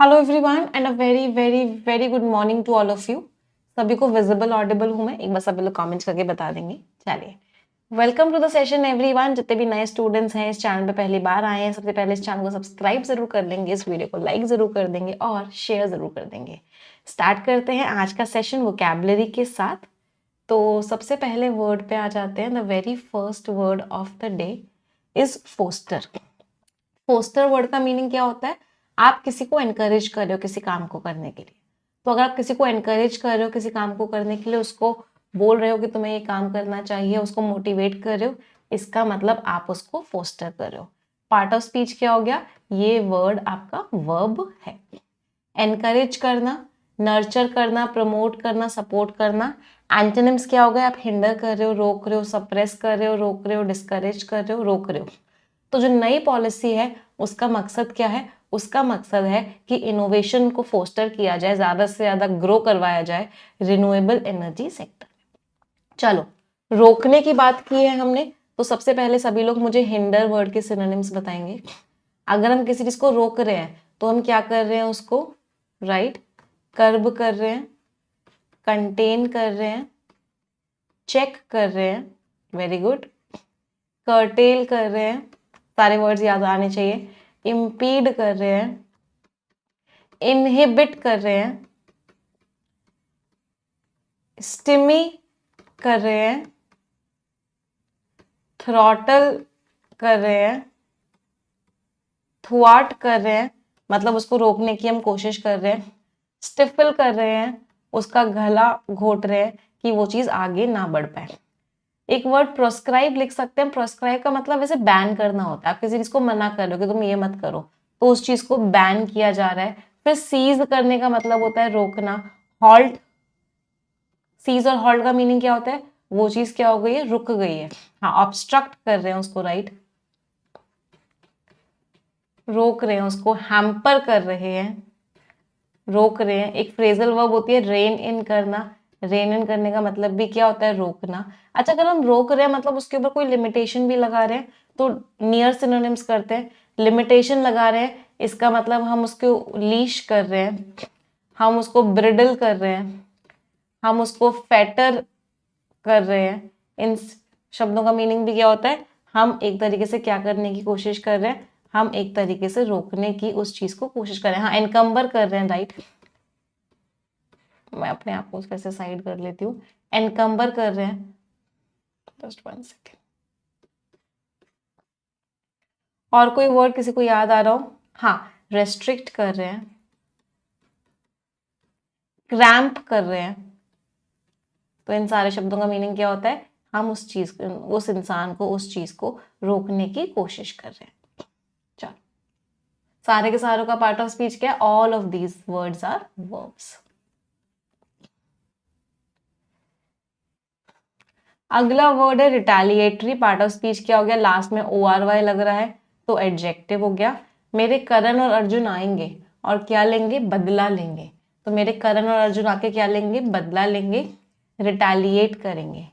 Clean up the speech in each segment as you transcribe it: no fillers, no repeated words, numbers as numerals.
Hello everyone and a very very very good morning to all of you. सभी को visible Audible हूँ मैं, एक बार सभी लोग कमेंट्स करके बता देंगे। चलिए, welcome to the session everyone. जितने भी नए स्टूडेंट्स हैं इस चैनल पे पहली बार आए हैं, सबसे पहले इस चैनल को सब्सक्राइब जरूर कर लेंगे, इस वीडियो को लाइक जरूर कर देंगे और शेयर जरूर कर देंगे। स्टार्ट करते हैं आज का सेशन वोकैबुलरी के साथ। तो सबसे पहले वर्ड पे आ जाते हैं। The very first word of the day is foster. Foster word का मीनिंग क्या होता है? आप किसी को एनकरेज कर रहे हो किसी काम को करने के लिए। तो अगर आप किसी को एनकरेज कर रहे हो किसी काम को करने के लिए, उसको बोल रहे हो कि तुम्हें ये काम करना चाहिए, उसको मोटिवेट कर रहे हो, इसका मतलब आप उसको फोस्टर कर रहे हो। पार्ट ऑफ स्पीच क्या हो गया? ये वर्ड आपका वर्ब है। एनकरेज करना, नर्चर करना, प्रमोट करना, सपोर्ट करना। एंटोनिम्स क्या हो गया? आप हिंडर कर रहे हो, रोक रहे हो, सप्रेस कर रहे हो, रोक रहे हो, डिस्करेज कर रहे हो, रोक रहे हो। तो जो नई पॉलिसी है उसका मकसद क्या है? उसका मकसद है कि इनोवेशन को फोस्टर किया जाए, ज्यादा से ज्यादा ग्रो करवाया जाए रिन्यूएबल एनर्जी सेक्टर। चलो, रोकने की बात की है हमने, तो सबसे पहले सभी लोग मुझे हिंडर वर्ड के सिनोनिम्स बताएंगे। अगर हम किसी चीज को रोक रहे हैं तो हम क्या कर रहे हैं? उसको राइट कर्ब कर रहे हैं, कंटेन कर रहे हैं, चेक कर रहे हैं, वेरी गुड, कर्टेल कर रहे हैं, सारे वर्ड्स याद आने चाहिए, इम्पीड कर रहे हैं, इनहिबिट कर रहे हैं, स्टिमी कर रहे हैं, थ्रॉटल कर रहे हैं, थ्वाट कर रहे हैं, मतलब उसको रोकने की हम कोशिश कर रहे हैं, स्टिफल कर रहे हैं, उसका गला घोट रहे हैं कि वो चीज आगे ना बढ़ पाए। एक वर्ड प्रोस्क्राइब लिख सकते हैं। प्रोस्क्राइब का मतलब वैसे बैन करना होता है। आप किसी चीज को मना कर रहे हो कि तुम ये मत करो, तो उस चीज को बैन किया जा रहा है। फिर सीज करने का मतलब होता है रोकना। हॉल्ट, सीज और हॉल्ट का मीनिंग क्या होता है? वो चीज क्या हो गई है? रुक गई है। हाँ, ऑब्स्ट्रक्ट कर रहे हैं उसको, राइट, रोक रहे हैं उसको, हैम्पर कर रहे हैं, रोक रहे हैं। एक फ्रेजल वर्ब होती है रेन इन करना। रेन इन करने का मतलब भी क्या होता है? रोकना। अच्छा, अगर हम रोक रहे हैं मतलब उसके ऊपर कोई लिमिटेशन भी लगा रहे हैं तो नियर सिनोनिम्स करते हैं। लिमिटेशन लगा रहे हैं, इसका मतलब हम उसको लीश कर रहे हैं, हम उसको ब्रिडल कर रहे हैं, हम उसको फेटर कर रहे हैं। इन शब्दों का मीनिंग भी क्या होता है? हम एक तरीके से क्या करने की कोशिश कर रहे हैं? हम एक तरीके से रोकने की उस चीज को कोशिश कर रहे हैं। हाँ, एनकम्बर कर रहे हैं, राइट। मैं अपने आप को वैसे साइड कर लेती हूँ। एनकम्बर कर रहे हैं, जस्ट 1 सेकेंड। और कोई वर्ड किसी को याद आ रहा हो? हाँ, रेस्ट्रिक्ट कर रहे हैं, क्रैम्प कर रहे हैं। तो इन सारे शब्दों का मीनिंग क्या होता है? हम उस चीज, उस इंसान को, उस चीज को रोकने की कोशिश कर रहे हैं। चलो, सारे के सारों का पार्ट ऑफ स्पीच क्या है? All of these words are verbs. अगला वर्ड है रिटेलिएटरी। पार्ट ऑफ स्पीच क्या हो गया? लास्ट में ORY लग रहा है तो एडजेक्टिव हो गया। मेरे करण और अर्जुन आएंगे और क्या लेंगे? बदला लेंगे। तो मेरे करण और अर्जुन आके क्या लेंगे? बदला लेंगे, रिटेलिएट करेंगे।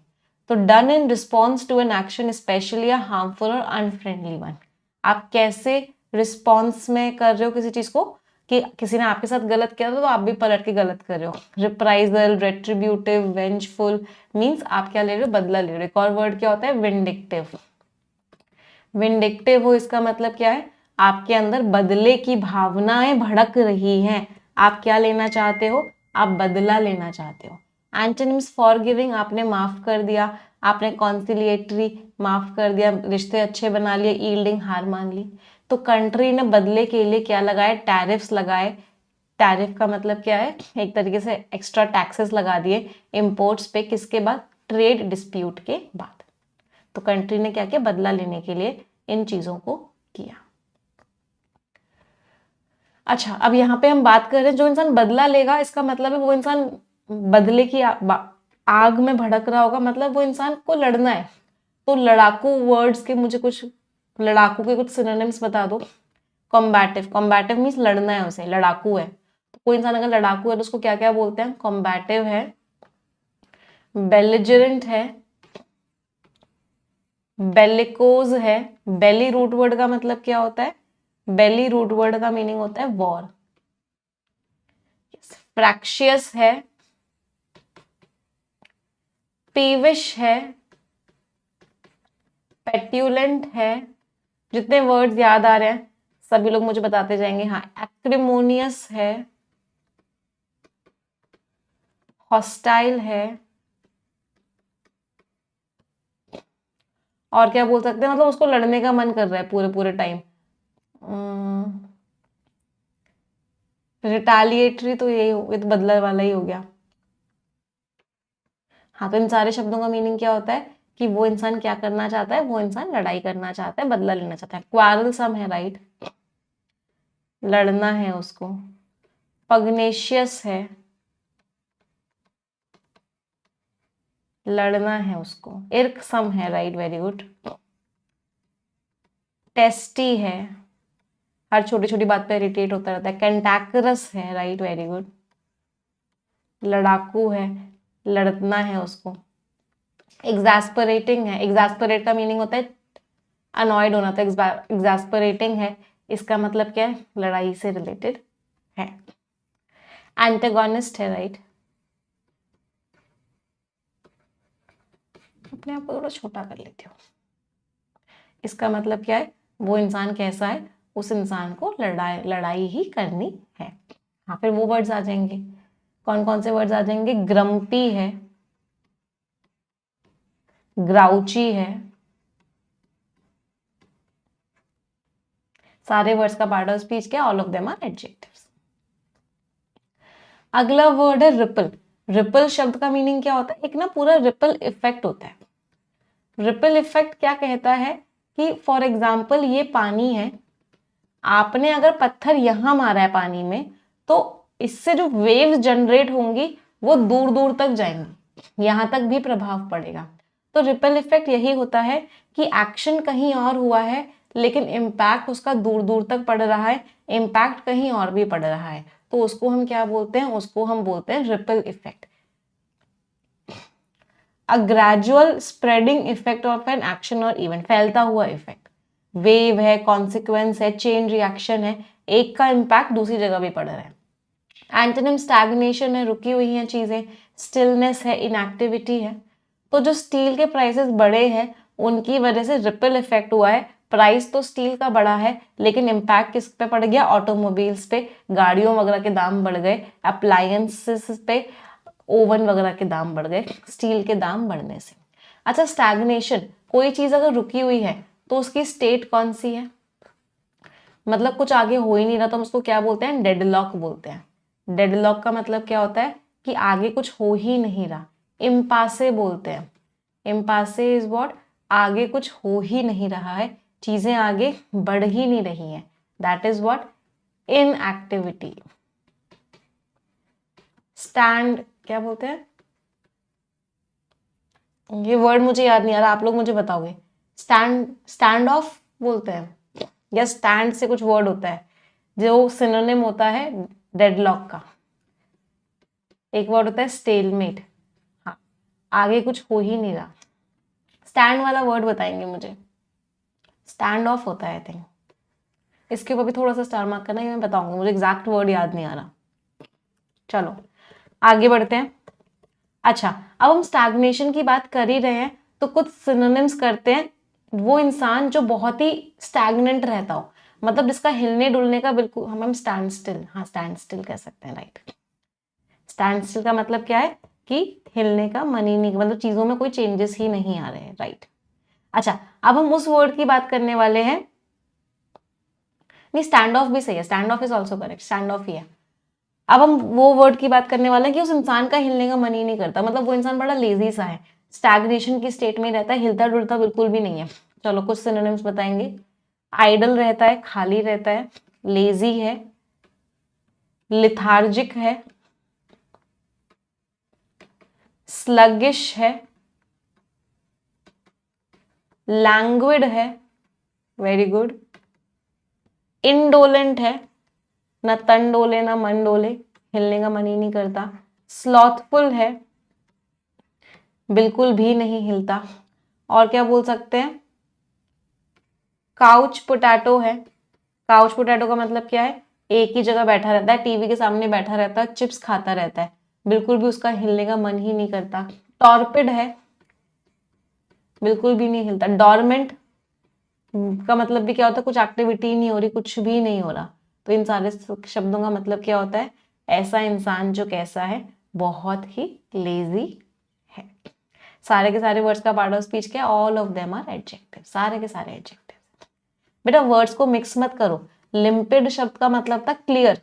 तो done in response to an action specially harmful और अनफ्रेंडली वन। आप कैसे रिस्पॉन्स में कर रहे हो किसी चीज को? कि किसी ने आपके साथ गलत किया था तो आप भी पलट के गलत कर रहे हो। रिप्राइजल, रेट्रीब्यूटिव, वेंजफुल मीन्स आप क्या ले रहे हो? बदला ले रहे हो। एक और वर्ड क्या होता है? विंडिक्टिव। विंडिक्टिव हो इसका मतलब क्या है? आपके अंदर बदले की भावनाएं भड़क रही हैं। आप क्या लेना चाहते हो? आप बदला लेना चाहते हो। एंटोनिम्स फॉरगिविंग, आपने माफ कर दिया। आपने कॉन्सिलिएटरी, माफ कर दिया, रिश्ते अच्छे बना लिए। ईल्डिंग, हार मान ली। तो कंट्री ने बदले के लिए क्या लगाए? टैरिफ्स लगाए। टैरिफ का मतलब क्या है? एक तरीके से एक्स्ट्रा टैक्सेस लगा दिए इंपोर्ट्स पे। किसके बाद? ट्रेड डिस्प्यूट के बाद। तो कंट्री ने क्या किया? बदला लेने के लिए इन चीजों को किया। अच्छा, अब यहाँ पे हम बात कर रहे हैं जो इंसान बदला लेगा, इसका मतलब है वो इंसान बदले की आग में भड़क रहा होगा, मतलब वो इंसान को लड़ना है। तो लड़ाकू वर्ड्स के मुझे कुछ, लड़ाकू के कुछ सिनोनिम्स बता दो। कॉम्बैटिव, कॉम्बैटिव मीन्स लड़ना है उसे, लड़ाकू है। तो कोई इंसान अगर लड़ाकू है तो उसको क्या क्या बोलते हैं? कॉम्बैटिव है, बेलिजरेंट है, बेलिकोज है। बेली रूट वर्ड का मतलब क्या होता है? बेली रूट वर्ड का मीनिंग होता है वॉर। फ्रैक्शियस है, पीविश है, पेट्यूलेंट है। जितने वर्ड्स याद आ रहे हैं सभी लोग मुझे बताते जाएंगे। हाँ, एक्रिमोनियस है, हॉस्टाइल है, और क्या बोल सकते हैं, मतलब उसको लड़ने का मन कर रहा है पूरे पूरे टाइम। रिटालिएटरी तो यही हो, ये तो बदला वाला ही हो गया। हाँ, तो इन सारे शब्दों का मीनिंग क्या होता है कि वो इंसान क्या करना चाहता है, वो इंसान लड़ाई करना चाहता है, बदला लेना चाहता है। क्वारलसम है, राइट, लड़ना है उसको। पग्नेशियस है, लड़ना है उसको। इर्कसम है, राइट, वेरी गुड। टेस्टी है, हर छोटी छोटी बात पे इरिटेट होता रहता है। कैंटैकरस है, राइट, वेरी गुड। लड़ाकू है, लड़ना है उसको। एग्जैस्परेटिंग है, एग्जैस्परेट का मीनिंग होता है अनॉयड होना, तो एग्जैस्परेटिंग है, इसका मतलब क्या है, लड़ाई से रिलेटेड है। एंटेगोनिस्ट है, राइट। अपने आप को थोड़ा छोटा कर लेती हूँ। इसका मतलब क्या है, वो इंसान कैसा है, उस इंसान को लड़ाई ही करनी है। हाँ, फिर वो वर्ड्स आ जाएंगे। कौन कौन से वर्ड्स आ जाएंगे? ग्रम्पी है, ग्राउची है। सारे वर्ड्स का पार्ट ऑफ स्पीच क्या? All of them are adjectives. अगला वर्ड है रिपल। रिपल शब्द का मीनिंग क्या होता है? एक ना पूरा रिपल इफेक्ट होता है। रिपल इफेक्ट क्या कहता है कि फॉर एग्जाम्पल ये पानी है, आपने अगर पत्थर यहां मारा है पानी में, तो इससे जो वेव्स जनरेट होंगी वो दूर दूर तक जाएंगी, यहां तक भी प्रभाव पड़ेगा। तो रिपल इफेक्ट यही होता है कि एक्शन कहीं और हुआ है लेकिन इम्पैक्ट उसका दूर दूर तक पड़ रहा है, इम्पैक्ट कहीं और भी पड़ रहा है, तो उसको हम क्या बोलते हैं? उसको हम बोलते हैं ripple effect. A gradual spreading effect of an action और इवेंट, फैलता हुआ इफेक्ट। वेव है, कॉन्सिक्वेंस है, चेन रिएक्शन है, एक का इम्पैक्ट दूसरी जगह भी पड़ रहा है। एंटोनिम स्टैग्नेशन है, रुकी हुई हैं चीजें। स्टिलनेस है, इनएक्टिविटी है। तो जो स्टील के प्राइसेस बढ़े हैं उनकी वजह से रिपल इफेक्ट हुआ है। प्राइस तो स्टील का बढ़ा है लेकिन इम्पैक्ट किस पे पड़ गया? ऑटोमोबाइल्स पे, गाड़ियों वगैरह के दाम बढ़ गए, अप्लायंसेस पे, ओवन वगैरह के दाम बढ़ गए स्टील के दाम बढ़ने से। अच्छा, स्टैग्नेशन, कोई चीज अगर रुकी हुई है तो उसकी स्टेट कौन सी है? मतलब कुछ आगे हो ही नहीं रहा तो हम उसको क्या बोलते हैं? डेडलॉक बोलते हैं। डेडलॉक का मतलब क्या होता है कि आगे कुछ हो ही नहीं रहा। इम्पासे बोलते हैं। इम्पासे इज व्हाट? आगे कुछ हो ही नहीं रहा है, चीजें आगे बढ़ ही नहीं रही हैं, that is what? Inactivity. Stand क्या बोलते हैं? ये वर्ड मुझे याद नहीं आ रहा, आप लोग मुझे बताओगे। स्टैंड ऑफ बोलते हैं या स्टैंड से कुछ वर्ड होता है जो सिनोनिम होता है डेडलॉक का। एक वर्ड होता है स्टेलमेट। हाँ, आगे कुछ हो ही नहीं रहा। स्टैंड वाला वर्ड बताएंगे मुझे? स्टैंड ऑफ होता है आई थिंक। इसके ऊपर भी थोड़ा सा स्टार मार्क करना, ये मैं बताऊंगी, मुझे एग्जैक्ट वर्ड याद नहीं आ रहा। चलो आगे बढ़ते हैं। अच्छा, अब हम स्टैग्नेशन की बात कर ही रहे हैं तो कुछ सिनोनिम्स करते हैं। वो इंसान जो बहुत ही स्टैग्नेंट रहता हो, मतलब जिसका हिलने डुलने का बिल्कुल, हम स्टैंड स्टिल, हाँ स्टैंड स्टिल कह सकते हैं, राइट। स्टैंड स्टिल का मतलब क्या है कि हिलने का मन ही नहीं, मतलब चीजों में कोई चेंजेस ही नहीं आ रहे हैं, राइट। अच्छा, अब हम उस वर्ड की बात करने वाले हैं, नहीं स्टैंड ऑफ भी सही है, stand off is also correct, stand off ही है। अब हम वो वर्ड की बात करने वाले हैं कि उस इंसान का हिलने का मन ही नहीं करता, मतलब वो इंसान बड़ा लेजी सा है, स्टैग्नेशन की स्टेट में रहता है, हिलता डुलता बिल्कुल भी नहीं है। चलो कुछ सिनोनिम्स बताएंगे। आइडल रहता है, खाली रहता है, लेजी है, लिथार्जिक है, स्लगिश है, लैंग्विड है, वेरी गुड, इनडोलेंट है, ना तन डोले ना मन डोले, हिलने का मन ही नहीं करता, स्लॉथफुल है, बिल्कुल भी नहीं हिलता, और क्या बोल सकते हैं? काउच पोटैटो है। काउच पोटैटो का मतलब क्या है एक ही जगह बैठा रहता है, टीवी के सामने बैठा रहता है, चिप्स खाता रहता है, बिल्कुल भी उसका हिलने का मन ही नहीं करता। टॉर्पिड है, बिल्कुल भी नहीं हिलता। डॉर्मेंट का मतलब भी क्या होता है, कुछ एक्टिविटी नहीं हो रही, कुछ भी नहीं हो रहा। तो इन सारे शब्दों का मतलब क्या होता है, ऐसा इंसान जो कैसा है, बहुत ही लेजी है। सारे के सारे वर्ड्स का पार्ट ऑफ स्पीच क्या है, all of them are adjective, सारे के सारे एडजेक्टिव। बेटा वर्ड्स को मिक्स मत करो। लिम्पिड शब्द का मतलब था क्लियर,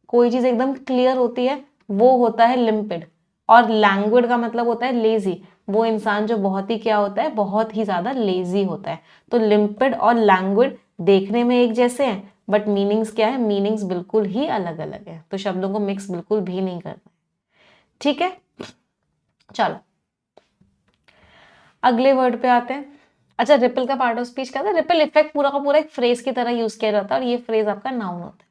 कोई चीज एकदम क्लियर होती है वो होता है लिम्पिड। और लैंग्विड का मतलब होता है लेजी, वो इंसान जो बहुत ही क्या होता है, बहुत ही ज्यादा लेजी होता है। तो लिम्पिड और लैंग्विड देखने में एक जैसे हैं, बट मीनिंग्स क्या है, मीनिंग्स बिल्कुल ही अलग अलग है। तो शब्दों को मिक्स बिल्कुल भी नहीं करना। ठीक है, चलो अगले वर्ड पे आते हैं। अच्छा, रिपल का पार्ट ऑफ स्पीच क्या था, रिपल इफेक्ट पूरा का पूरा एक फ्रेज की तरह यूज किया जाता है, और ये फ्रेज आपका नाउन होता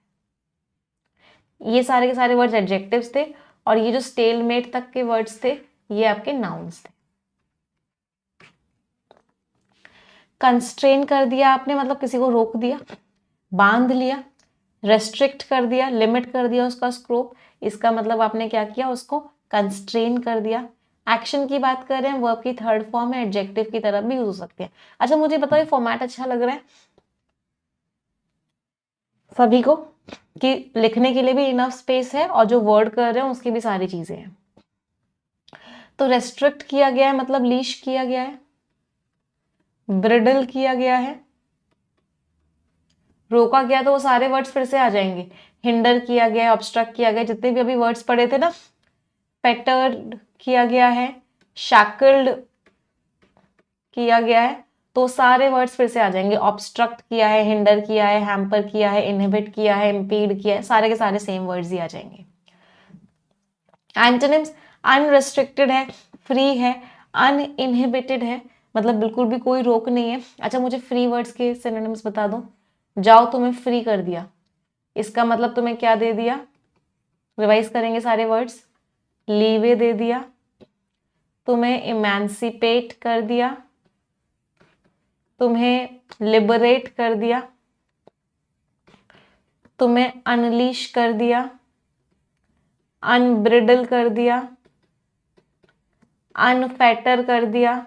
है। ये सारे के सारे वर्ड्स एडजेक्टिव्स थे, और ये जो स्टेलमेट तक के वर्ड्स थे ये आपके नाउन्स थे। कंस्ट्रेन कर दिया आपने, मतलब किसी को रोक दिया, बांध लिया। रेस्ट्रिक्ट कर दिया, लिमिट कर दिया उसका स्कोप, इसका मतलब आपने क्या किया, उसको कंस्ट्रेन कर दिया। एक्शन की बात कर रहे हैं, वर्ब की थर्ड फॉर्म है, एडजेक्टिव की तरह भी यूज हो सकती है। अच्छा मुझे बताओ, ये फॉर्मेट अच्छा लग रहा है सभी को, कि लिखने के लिए भी इनफ स्पेस है, और जो वर्ड कर रहे हैं उसकी भी सारी चीजें हैं। तो रेस्ट्रिक्ट किया गया है मतलब लीश किया गया है, ब्रिडल किया गया है, रोका गया, तो वो सारे वर्ड्स फिर से आ जाएंगे। हिंडर किया गया है, ऑब्स्ट्रक्ट किया गया, जितने भी अभी वर्ड्स पढ़े थे ना, फेटर्ड किया गया है, शैकल्ड किया गया है, तो सारे वर्ड्स फिर से आ जाएंगे। ऑब्स्ट्रक्ट किया है, हिंडर किया है, हैम्पर किया है, इनहिबिट किया है, इम्पीड किया है, सारे के सारे सेम वर्ड्स ही आ जाएंगे। एंटोनिम्स, अनरेस्ट्रिक्टेड है, फ्री है, अनइनहिबिटेड है, मतलब बिल्कुल भी कोई रोक नहीं है। अच्छा मुझे फ्री वर्ड्स के सिनोनिम्स बता दो। जाओ तुम्हें फ्री कर दिया, इसका मतलब तुम्हें क्या दे दिया, रिवाइज करेंगे सारे वर्ड्स। लीवे दे दिया, तुम्हें इमेंसिपेट कर दिया, तुम्हें लिबरेट कर दिया, तुम्हें अनलीश कर दिया, अनब्रिडल कर दिया, अनफेटर कर दिया,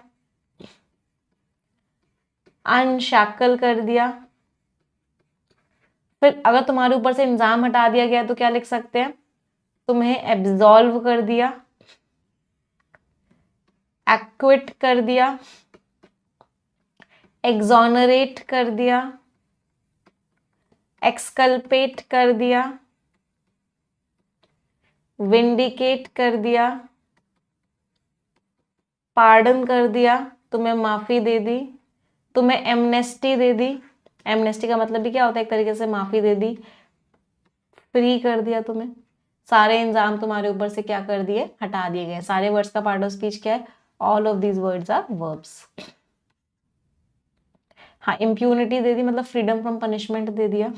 अनशैकल कर दिया। फिर अगर तुम्हारे ऊपर से इंजाम हटा दिया गया तो क्या लिख सकते हैं, तुम्हें एब्सॉल्व कर दिया, एक्विट कर दिया, एक्सोनरेट कर दिया, एक्सकल्पेट कर दिया, विंडिकेट कर दिया, पार्डन कर दिया, तुम्हें माफी दे दी, तुम्हें एमनेस्टी दे दी। एमनेस्टी का मतलब भी क्या होता है, एक तरीके से माफी दे दी, फ्री कर दिया तुम्हें। सारे इंजाम तुम्हारे ऊपर से क्या कर दिए, हटा दिए गए। सारे वर्ड्स का पार्ट ऑफ स्पीच क्या है, all of these words are verbs. हाँ, इम्प्यूनिटी दे दी, मतलब फ्रीडम फ्रॉम पनिशमेंट दे दिया।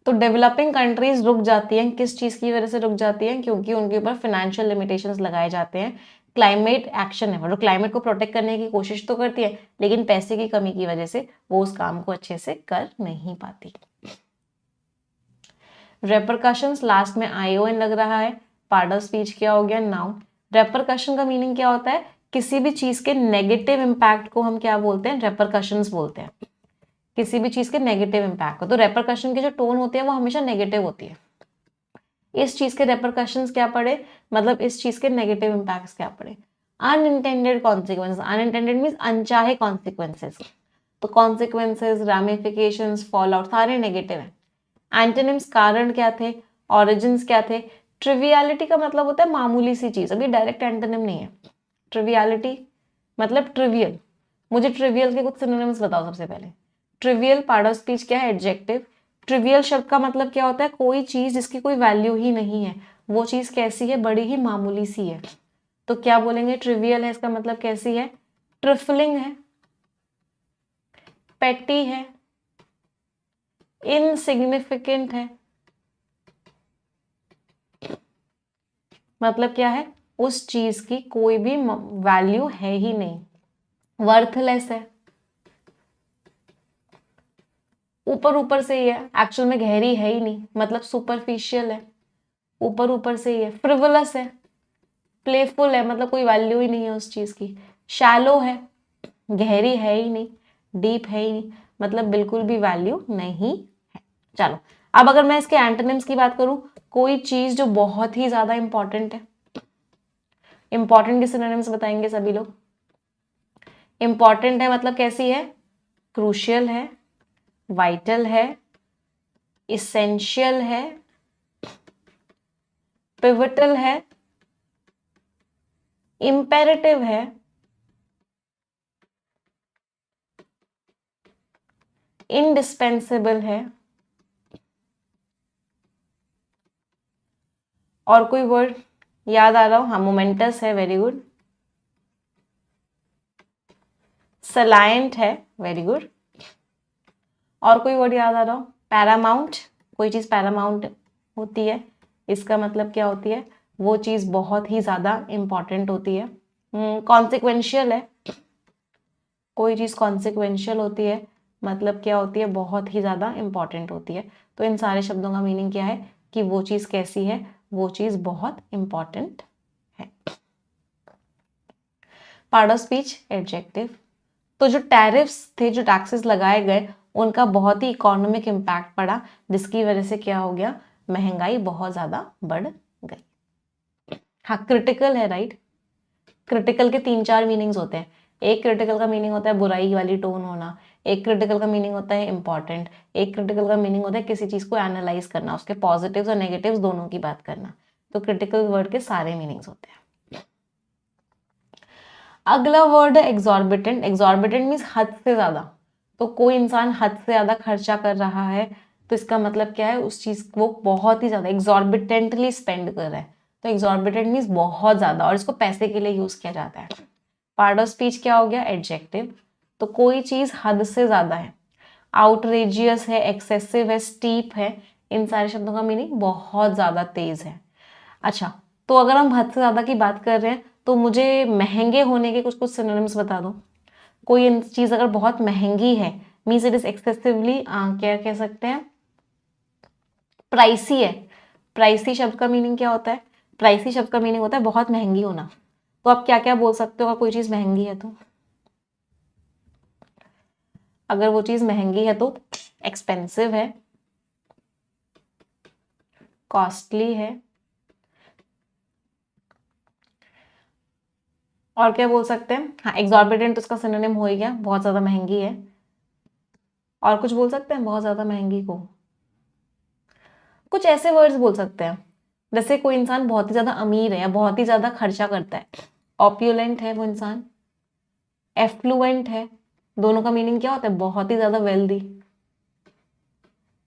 तो डेवलपिंग कंट्रीज रुक जाती हैं, किस चीज की वजह से रुक जाती हैं, क्योंकि उनके ऊपर फाइनेंशियल लिमिटेशंस लगाए जाते हैं। क्लाइमेट एक्शन है, मतलब क्लाइमेट को प्रोटेक्ट करने की कोशिश तो करती है, लेकिन पैसे की कमी की वजह से वो उस काम को अच्छे से कर नहीं पाती। रेपरकशंस, लास्ट में आईओएन लग रहा है, पार्ट ऑफ स्पीच क्या हो गया, नाउन। रेपरकशन का मीनिंग क्या होता है, किसी भी चीज के नेगेटिव इंपैक्ट को हम क्या बोलते हैं, रेपरकशंस बोलते हैं। किसी भी चीज के नेगेटिव इंपैक्ट को, तो रेपरकशन की जो टोन होती है वो हमेशा नेगेटिव होती है। इस चीज के रेपरकशंस क्या पड़े, मतलब इस चीज के नेगेटिव इंपैक्ट्स क्या पड़े। अनइंटेंडेड कॉन्सिक्वेंसेस, अनइंटेंडेड मीन्स अनचाहे कॉन्सिक्वेंसेस, तो कॉन्सिक्वेंसेस, रामिफिकेशंस, फॉल आउट सारे नेगेटिव है। एंटोनिम्स, कारण क्या थे, ऑरिजिन्स क्या थे। ट्रिवियलिटी का मतलब होता है मामूली सी चीज, अभी डायरेक्ट एंटोनिम नहीं है। ट्रिवियलिटी मतलब ट्रिवियल। मुझे ट्रिवियल के कुछ सिनोनिम्स बताओ सबसे पहले। ट्रिवियल पार्ट ऑफ स्पीच क्या है, एडजेक्टिव। ट्रिवियल शब्द का मतलब क्या होता है, कोई चीज जिसकी कोई वैल्यू ही नहीं है, वो चीज कैसी है, बड़ी ही मामूली सी है। तो क्या बोलेंगे, ट्रिवियल है, इसका मतलब कैसी है, ट्रिफलिंग है, पेटी है, इनसिग्निफिकेंट है। मतलब क्या है, उस चीज की कोई भी वैल्यू है ही नहीं, वर्थलेस है। ऊपर ऊपर से ही है, एक्चुअल में गहरी है ही नहीं, मतलब सुपरफिशियल है, ऊपर ऊपर से ही है। फ्रिवलस है, प्लेफुल है, मतलब कोई वैल्यू ही नहीं है उस चीज की। शैलो है, गहरी है ही नहीं, डीप है ही नहीं, मतलब बिल्कुल भी वैल्यू नहीं है। चलो अब अगर मैं इसके एंटोनिम्स की बात करूं, कोई चीज जो बहुत ही ज्यादा इंपॉर्टेंट है, इंपॉर्टेंट के सिनोनिम्स बताएंगे सभी लोग। इंपॉर्टेंट है मतलब कैसी है? क्रूशियल है, वाइटल है, इसेंशियल है, पिवटल है, इंपेरेटिव है, इंडिस्पेंसिबल है, और कोई वर्ड याद आ रहा हो? हाँ, मोमेंटस है, वेरी गुड। सलायंट है, वेरी गुड। और कोई वर्ड याद आ रहा हो? पैरामाउंट, कोई चीज पैरामाउंट होती है, इसका मतलब क्या होती है? वो चीज बहुत ही ज्यादा इंपॉर्टेंट होती है। कॉन्सिक्वेंशियल है, कोई चीज कॉन्सिक्वेंशियल होती है, मतलब क्या होती है? बहुत ही ज्यादा इंपॉर्टेंट होती है। तो इन सारे शब्दों का मीनिंग क्या है कि वो चीज कैसी है? वो चीज बहुत इंपॉर्टेंट है। Part of speech, adjective. तो जो टैरिफ्स थे, जो टैक्सेस लगाए गए, उनका बहुत ही इकोनॉमिक इम्पैक्ट पड़ा, जिसकी वजह से क्या हो गया? महंगाई बहुत ज्यादा बढ़ गई। हाँ, क्रिटिकल है, राइट। क्रिटिकल के 3-4 मीनिंग्स होते हैं। एक क्रिटिकल का मीनिंग होता है बुराई वाली टोन होना, एक क्रिटिकल का मीनिंग होता है इंपॉर्टेंट, एक क्रिटिकल का मीनिंग होता है किसी चीज को एनालाइज करना, उसके पॉजिटिव्स और नेगेटिव्स दोनों की बात करना। तो क्रिटिकल वर्ड के सारे मीनिंग्स होते हैं। अगला वर्ड है एग्जॉर्बिटेंट। एग्जॉर्बिटेंट मीन्स हद से ज्यादा। तो कोई इंसान हद से ज्यादा खर्चा कर रहा है, तो इसका मतलब क्या है? उस चीज को बहुत ही ज्यादा एग्जॉर्बिटेंटली स्पेंड कर रहा है। तो एग्जॉर्बिटेंट मीन्स बहुत ज्यादा, और इसको पैसे के लिए यूज किया जाता है। पार्ट ऑफ स्पीच क्या हो गया? एडजेक्टिव। तो कोई चीज हद से ज्यादा है, आउटरेजियस है, एक्सेसिव है, स्टीप है, इन सारे शब्दों का मीनिंग बहुत ज्यादा तेज है। अच्छा, तो अगर हम हद से ज्यादा की बात कर रहे हैं, तो मुझे महंगे होने के कुछ कुछ सिनोनिम्स बता दो। कोई चीज अगर बहुत महंगी है, मीन्स इट इज एक्सेसिवली, क्या कह सकते हैं? प्राइसी है। प्राइसी शब्द का मीनिंग क्या होता है? प्राइसी शब्द का मीनिंग होता है बहुत महंगी होना। तो आप क्या क्या बोल सकते हो अगर कोई चीज महंगी है तो? अगर वो चीज महंगी है तो एक्सपेंसिव है, कॉस्टली है, और क्या बोल सकते हैं? हाँ, एग्जॉर्बिटेंट तो उसका सिनोनिम हो ही गया, बहुत ज्यादा महंगी है। और कुछ बोल सकते हैं बहुत ज्यादा महंगी को? कुछ ऐसे वर्ड्स बोल सकते हैं, जैसे कोई इंसान बहुत ही ज्यादा अमीर है या बहुत ही ज्यादा खर्चा करता है। ऑप्यूलेंट है वो इंसान, एफ्लुएंट है, दोनों का मीनिंग क्या होता है? बहुत ही ज्यादा वेल्दी।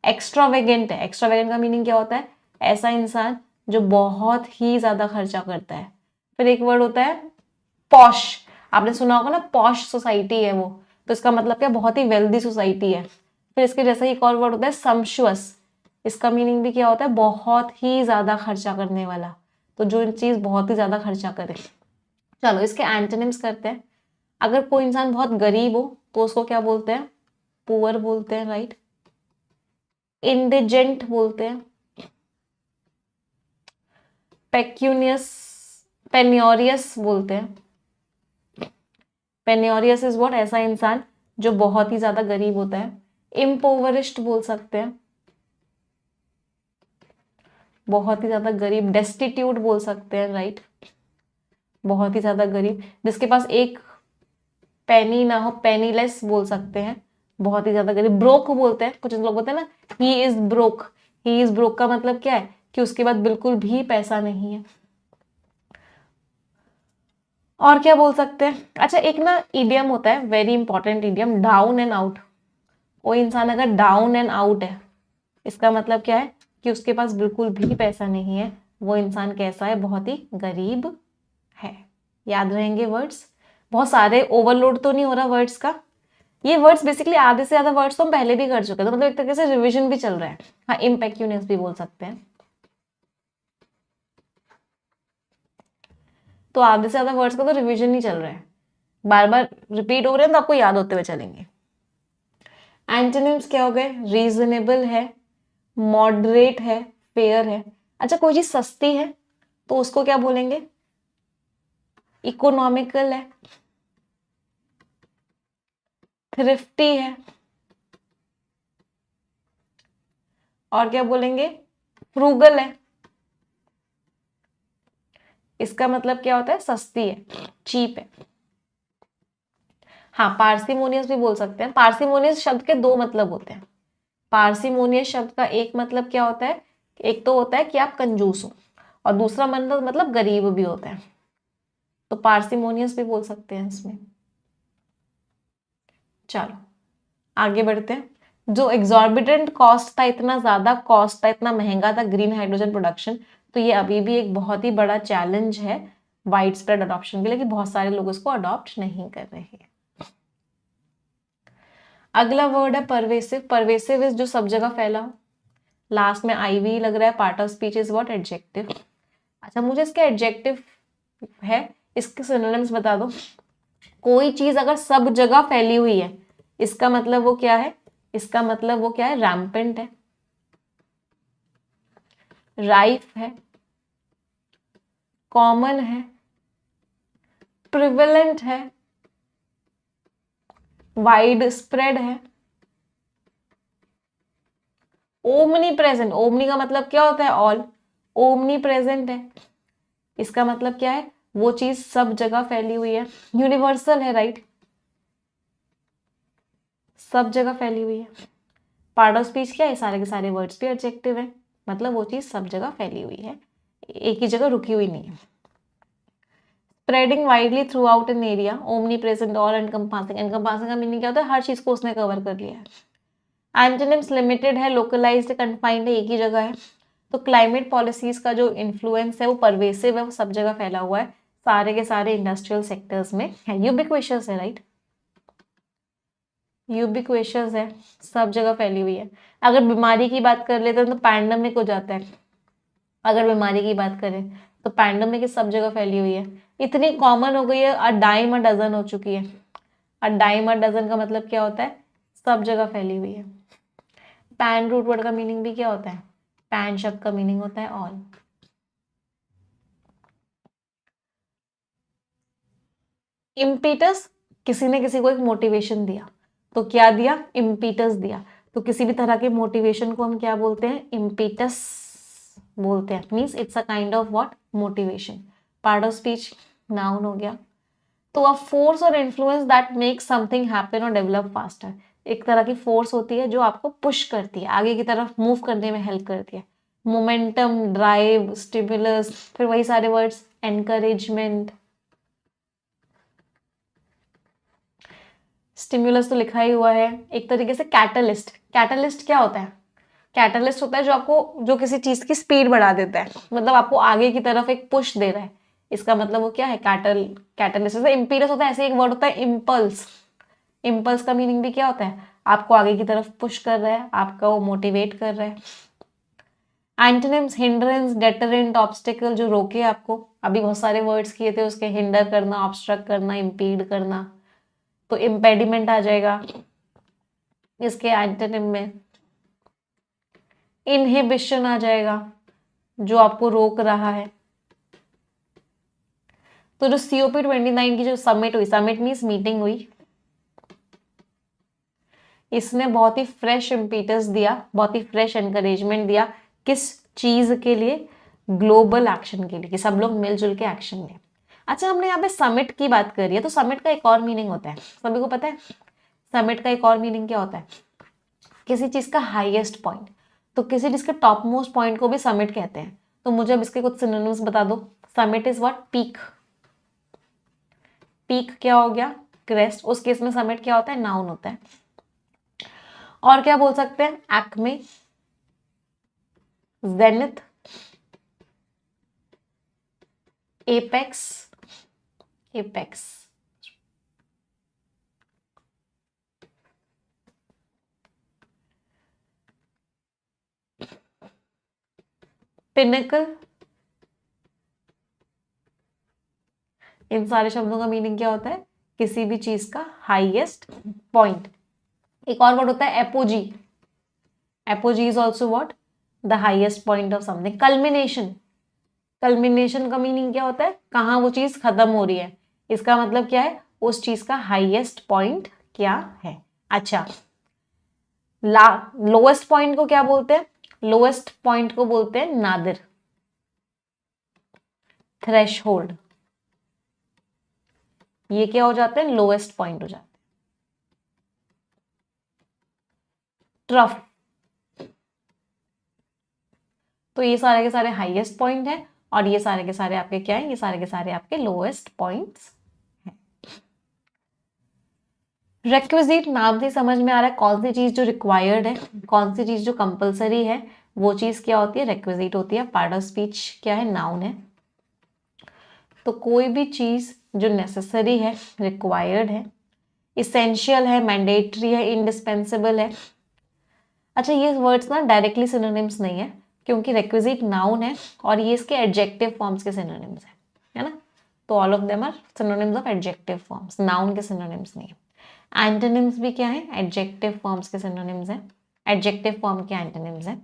एक्स्ट्रावेगेंट है, एक्स्ट्रावेगेंट का मीनिंग क्या होता है? ऐसा इंसान जो बहुत ही ज्यादा खर्चा करता है। फिर एक वर्ड होता है पॉश। आपने सुना होगा ना, पॉश सोसाइटी है वो, तो इसका मतलब क्या? बहुत ही वेल्दी सोसाइटी है। फिर इसके जैसा एक और वर्ड होता है सम्शुअस। इसका मीनिंग भी क्या होता है? बहुत ही ज्यादा खर्चा करने वाला। तो जो चीज बहुत ही ज्यादा खर्चा करे। चलो इसके एंटोनिम्स करते हैं। अगर कोई इंसान बहुत गरीब हो तो उसको क्या बोलते हैं? पुअर बोलते हैं, राइट। इंडिजेंट बोलते हैं, पेक्यूनियस, पेन्योरियस बोलते हैं। पेन्योरियस इज व्हाट? ऐसा इंसान जो बहुत ही ज्यादा गरीब होता है। इम्पोवरिश्ड बोल सकते हैं, बहुत ही ज्यादा गरीब। डेस्टिट्यूट बोल सकते हैं, राइट, बहुत ही ज्यादा गरीब, जिसके पास एक पेनी ना हो, पेनीलेस बोल सकते हैं, बहुत ही ज्यादा गरीब। ब्रोक बोलते हैं, कुछ लोग बोलते हैं ना, he is broke. He is broke का मतलब क्या है? कि उसके बाद बिल्कुल भी पैसा नहीं है। और क्या बोल सकते हैं? अच्छा, एक ना इडियम होता है, very important idiom, down and out. कोई इंसान अगर डाउन एंड आउट है, इसका मतलब क्या है? कि उसके पास बिल्कुल भी पैसा नहीं है। वो इंसान कैसा है? बहुत ही गरीब है। याद रहेंगे वर्ड्स? बहुत सारे ओवरलोड तो नहीं हो रहा वर्ड्स का? ये वर्ड्स बेसिकली आधे से ज्यादा वर्ड्स तो हम पहले भी कर चुके हैं, तो मतलब एक तरीके से रिवीजन भी चल रहा है। हाँ, इम्पेक्यूनियस भी बोल सकते हैं। तो आधे से ज्यादा वर्ड्स का तो रिवीजन ही चल रहा है, बार बार रिपीट हो रहे हैं, तो आपको याद होते हुए चलेंगे। एंटोनिम्स क्या हो गए? रीजनेबल है, मॉडरेट है, फेयर है। अच्छा, कोई चीज सस्ती है तो उसको क्या बोलेंगे? इकोनॉमिकल है, थ्रिफ्टी है, और क्या बोलेंगे? फ्रूगल है। इसका मतलब क्या होता है? सस्ती है, चीप है। हाँ, पार्सिमोनियस भी बोल सकते हैं। पार्सिमोनियस शब्द के दो मतलब होते हैं। पार्सिमोनियस शब्द का एक मतलब क्या होता है? एक तो होता है कि आप कंजूस हो, और दूसरा मतलब गरीब भी होता है। तो पार्सिमोनियस भी बोल सकते हैं इसमें। चलो आगे बढ़ते हैं। जो एग्जॉर्बिटेंट कॉस्ट था, इतना ज्यादा कॉस्ट था, इतना महंगा था ग्रीन हाइड्रोजन प्रोडक्शन, तो ये अभी भी एक बहुत ही बड़ा चैलेंज है वाइड स्प्रेड अडॉप्शन के लिए, कि बहुत सारे लोग इसको अडॉप्ट नहीं कर रहे हैं। अगला वर्ड है परवेसिव। परवेसिव इज जो सब जगह फैला हो। लास्ट में आईवी लग रहा है। Part of speech is what? Adjective. अच्छा, मुझे इसके एडजेक्टिव है, इसके सिनोनिम्स बता दो। कोई चीज अगर सब जगह फैली हुई है, इसका मतलब वो क्या है? इसका मतलब वो क्या है? रैम्पेंट है, राइफ है, कॉमन है, प्रिवेलेंट है, वाइड स्प्रेड है, ओमनी प्रेजेंट। ओमनी का मतलब क्या होता है? ऑल। ओमनी प्रेजेंट है, इसका मतलब क्या है? वो चीज सब जगह फैली हुई है। यूनिवर्सल है, राइट, सब जगह फैली हुई है। पार्ट ऑफ स्पीच क्या है? सारे के सारे वर्ड्स भी एडजेक्टिव है, मतलब वो चीज सब जगह फैली हुई है, एक ही जगह रुकी हुई नहीं है। Spreading widely through out an area, omni present और एनकम्पासिंग। एनकम्पासिंग का मीनिंग क्या होता है? हर चीज को उसने कवर कर लिया है। एंटोनिम्स लिमिटेड है, लोकलाइज्ड, कन्फाइंड है, एक ही जगह है। तो क्लाइमेट पॉलिसीज का जो इन्फ्लुएंस है वो परवेसिव है, वो सब जगह फैला हुआ है, सारे के सारे इंडस्ट्रियल सेक्टर्स में है। यूबिक्वेशियस है, राइट, यूबिक्वेशियस है, सब जगह फैली हुई है। अगर बीमारी की बात कर लेते हैं तो पैंडेमिक हो जाता है। अगर बीमारी की बात करें तो पैंडेमिक सब जगह फैली हुई है, इतनी कॉमन हो गई है, अ डाइम अ डजन हो चुकी है। अ डाइम अ डजन का मतलब क्या होता है? सब जगह फैली हुई है। पैन रूट वर्ड का मीनिंग भी क्या होता है? पैन शब्द का मीनिंग होता है ऑल। इम्पीटस, किसी ने किसी को एक मोटिवेशन दिया, तो क्या दिया? इम्पीटस दिया। तो किसी भी तरह के मोटिवेशन को हम क्या बोलते हैं? इम्पीटस बोलते हैं। Means it's a kind of what? Motivation. Part of speech noun हो गया। तो अ फोर्स और influence that make something happen और डेवलप फास्टर। एक तरह की फोर्स होती है जो आपको पुश करती है, आगे की तरफ मूव करने में हेल्प करती है। मोमेंटम, ड्राइव, स्टिमुलस, फिर वही सारे वर्ड्स, एनकरेजमेंट। स्टिमुलस तो लिखा ही हुआ है। एक तरीके से कैटलिस्ट। कैटलिस्ट क्या होता है? कैटलिस्ट होता है जो आपको, जो किसी चीज की स्पीड बढ़ा देता है, मतलब आपको आगे की तरफ एक पुश दे रहा है। इसका मतलब वो क्या है? कैटलिस्ट। जैसे इम्पीरियस होता है, ऐसे एक वर्ड होता है इम्पल्स। इम्पल्स का मीनिंग भी क्या होता है? आपको आगे की तरफ पुश कर रहा है, आपका वो मोटिवेट कर रहा है। एंटोनिम्स हिंड्रेंस, डेटरेंट, ऑब्स्टिकल, जो रोके आपको। अभी बहुत सारे वर्ड्स किए थे उसके, हिंडर करना, ऑब्स्ट्रक्ट करना, इम्पीड करना, तो इम्पेडिमेंट आ जाएगा इसके एंटोनिम में। इनहिबिशन आ जाएगा, जो आपको रोक रहा है। तो जो COP29 की जो समिट हुई, समिट मीन्स मीटिंग हुई, इसने बहुत ही फ्रेश इम्पीटस दिया, बहुत ही फ्रेश एनकरेजमेंट दिया। किस चीज के लिए? ग्लोबल एक्शन के लिए, कि सब लोग मिलजुल के एक्शन लें। अच्छा, हमने यहाँ पे समिट की बात करी है, तो समिट का एक और मीनिंग होता है, सभी को पता है? समिट का एक और मीनिंग क्या होता है? किसी चीज का हाईएस्ट पॉइंट। तो किसी चीज के टॉप मोस्ट पॉइंट को भी समिट कहते हैं। तो मुझे अब इसके कुछ सिनोनिम्स बता दो। Summit is what? Peak. Peak क्या हो गया? क्रेस्ट। उस केस में समिट क्या होता है? नाउन होता है। और क्या बोल सकते हैं? Acme, zenith, apex, apex. Pinnacle. इन सारे शब्दों का मीनिंग क्या होता है? किसी भी चीज का हाईएस्ट पॉइंट। एक और वर्ड होता है apogee. Apogee is also what, the highest point of something. Culmination, culmination का मीनिंग क्या होता है, कहाँ वो चीज खत्म हो रही है, इसका मतलब क्या है, उस चीज का हाईएस्ट पॉइंट क्या है। अच्छा, लोएस्ट पॉइंट को क्या बोलते हैं, लोएस्ट पॉइंट को बोलते हैं नादिर, थ्रेशहोल्ड। ये क्या हो जाते हैं, लोएस्ट पॉइंट हो जाते हैं। ट्रफ, तो ये सारे के सारे हाईएस्ट पॉइंट है और ये सारे के सारे आपके क्या है, ये सारे के सारे आपके लोएस्ट पॉइंट्स हैं। रिक्विजिट नाम से समझ में आ रहा है कौन सी चीज जो रिक्वायर्ड है, कौन सी चीज जो कंपलसरी है, वो चीज क्या होती है, रिक्विजिट होती है। पार्ट ऑफ स्पीच क्या है, नाउन है। तो कोई भी चीज जो नेसेसरी है, रिक्वायर्ड है, इसेंशियल है, मैंडेटरी है, इंडिस्पेंसिबल है। अच्छा, ये वर्ड्स ना डायरेक्टली सिनोनिम्स नहीं है, क्योंकि रिक्विजिट नाउन है और ये इसके एडजेक्टिव फॉर्म्स के सिनोनिम्स है ना। तो all of them are synonyms of adjective forms, noun के सिनोनिम्स नहीं है। एंटोनिम्स भी क्या है, एडजेक्टिव फॉर्म्स के सिनोनिम्स है, एडजेक्टिव फॉर्म के एंटोनिम्स है।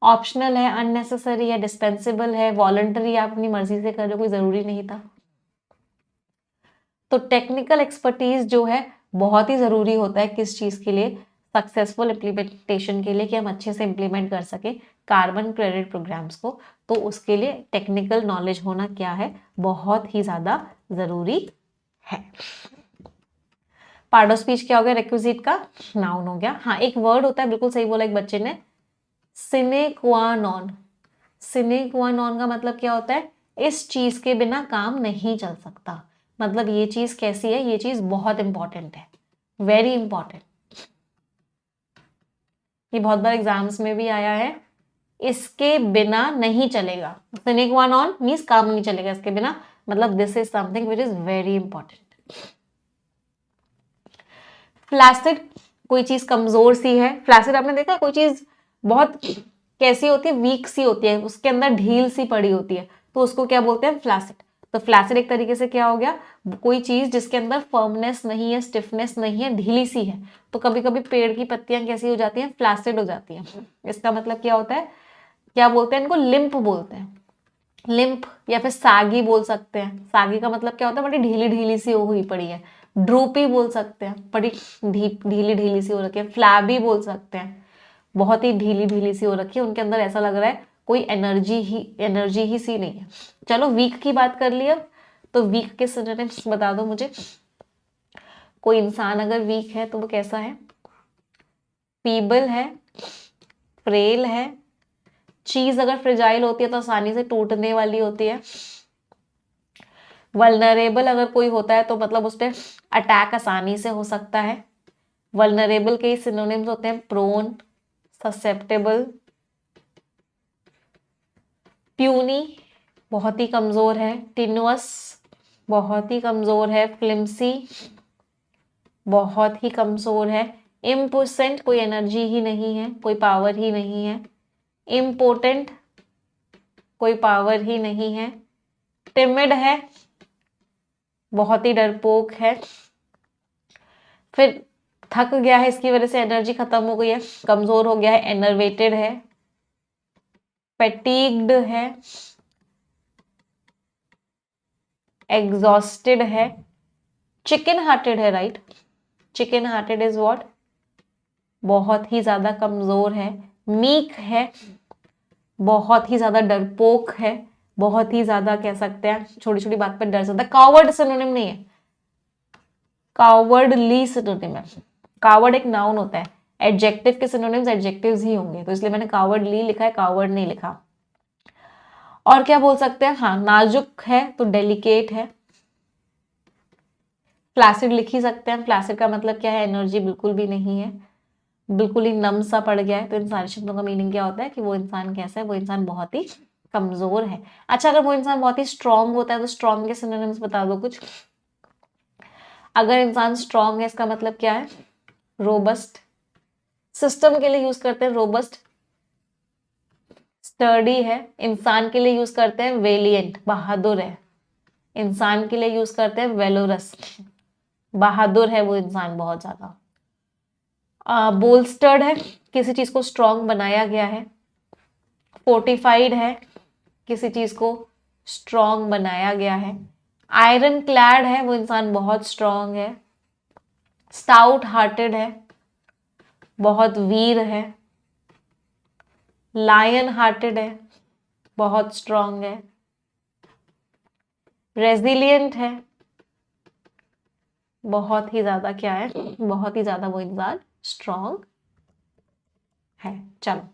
ऑप्शनल है, अननेसेसरी है, डिस्पेंसिबल है, वॉलंटरी, आप अपनी मर्जी से कर रहे हो, कोई जरूरी नहीं था। तो टेक्निकल एक्सपर्टीज जो है बहुत ही जरूरी होता है किस चीज के लिए, सक्सेसफुल इम्प्लीमेंटेशन के लिए, कि हम अच्छे से इम्प्लीमेंट कर सके कार्बन क्रेडिट प्रोग्राम्स को। तो उसके लिए टेक्निकल नॉलेज होना क्या है, बहुत ही ज्यादा जरूरी है। पार्ट ऑफ स्पीच क्या हो गया, रिक्विजिट का नाउन हो गया। हाँ, एक वर्ड होता है, बिल्कुल सही बोला एक बच्चे ने, सिने क्वा नॉन। सिने क्वा नॉन का मतलब क्या होता है, इस चीज के बिना काम नहीं चल सकता। मतलब ये चीज कैसी है, ये चीज बहुत इंपॉर्टेंट है, वेरी इंपॉर्टेंट। ये बहुत बार एग्जाम्स में भी आया है, इसके बिना नहीं चलेगा। सिने क्वा नॉन मीन्स काम नहीं चलेगा इसके बिना, मतलब this is something which is very important. Flaccid, कोई चीज कमजोर सी है। फ्लैसिड आपने देखा है, कोई चीज बहुत कैसी होती है, वीक सी होती है, उसके अंदर ढील सी पड़ी होती है, तो उसको क्या बोलते हैं, फ्लैसिड। तो फ्लैसिड एक तरीके से क्या हो गया, कोई चीज जिसके अंदर फर्मनेस नहीं है, स्टिफनेस नहीं है, ढीली सी है। तो कभी कभी पेड़ की पत्तियां कैसी हो जाती हैं, फ्लैसिड हो जाती हैं। इसका मतलब क्या होता है, क्या बोलते हैं इनको, लिम्प बोलते हैं। लिम्प या फिर सागी बोल सकते हैं। सागी का मतलब क्या होता है, बड़ी ढीली ढीली सी हुई पड़ी है। ड्रूपी बोल सकते हैं, बड़ी ढीली ढीली सी हो रखी है। फ्लैबी बोल सकते हैं, बहुत ही ढीली ढीली सी हो रखी है, उनके अंदर ऐसा लग रहा है कोई एनर्जी ही सी नहीं है। चलो वीक की बात कर ली अब, तो वीक के सिनोनिम्स बता दो मुझे। कोई इंसान अगर वीक है तो वो कैसा है, फीबल है, फ्रेल है। चीज अगर फ्रेजाइल होती है तो आसानी से टूटने वाली होती है। वल्नरेबल अगर कोई होता है तो मतलब उस पर अटैक आसानी से हो सकता है। वल्नरेबल के सिनोनिम्स होते हैं प्रोन, ससेप्टेबल, प्यूनी बहुत ही कमजोर है, टिनुअस बहुत ही कमजोर है, फ्लिम्सी बहुत ही कमजोर है, इम्पोसेंट कोई एनर्जी ही नहीं है, कोई पावर ही नहीं है, इम्पोर्टेंट कोई पावर ही नहीं है, टिमिड है बहुत ही डरपोक है, फिर थक गया है, इसकी वजह से एनर्जी खत्म हो गई है, कमजोर हो गया है, एनर्वेटेड है, फैटिग्ड है, एग्जॉस्टेड है, चिकन हार्टेड है। Right, chicken hearted is what, बहुत ही ज्यादा कमजोर है, मीक है, बहुत ही ज्यादा डरपोक है, बहुत ही ज्यादा कह सकते हैं छोटी छोटी बात पर डर सकता है। कावर्ड सिनोनिम नहीं है, कावर्डली सिनोनिम है। कावर्ड एक नाउन होता है, एडजेक्टिव के सिनोनिम्स एडजेक्टिव्स ही होंगे, तो इसलिए मैंने कावर्डली लिखा है, कावर्ड नहीं लिखा। और क्या बोल सकते हैं, हाँ नाजुक है तो डेलिकेट है। फ्लैसिड लिख ही सकते हैं, फ्लैसिड का मतलब क्या है, एनर्जी बिल्कुल भी नहीं है, बिल्कुल ही नम सा पड़ गया है। तो इन सारे शब्दों का मीनिंग क्या होता है कि वो इंसान कैसा है, वो इंसान बहुत ही कमजोर है। अच्छा, अगर वो इंसान बहुत ही स्ट्रांग होता है तो स्ट्रांग के सिनोनिम्स बता दो कुछ। अगर इंसान स्ट्रांग है इसका मतलब क्या है, रोबस्ट, सिस्टम के लिए यूज करते हैं रोबस्ट। स्टर्डी है, इंसान के लिए यूज करते हैं वेलिएंट, बहादुर है। इंसान के लिए यूज करते हैं वेलोरस, बहादुर है वो इंसान बहुत ज्यादा। बोल्स्टर्ड है, किसी चीज को स्ट्रॉन्ग बनाया गया है। फोर्टिफाइड है, किसी चीज को स्ट्रॉन्ग बनाया गया है। आयरन क्लैड है, वो इंसान बहुत स्ट्रॉन्ग है। स्टाउट हार्टेड है, बहुत वीर है। लायन हार्टेड है, बहुत स्ट्रॉन्ग है। रेजिलियंट है, बहुत ही ज्यादा क्या है, बहुत ही ज्यादा वो इंसान स्ट्रॉन्ग है। चलो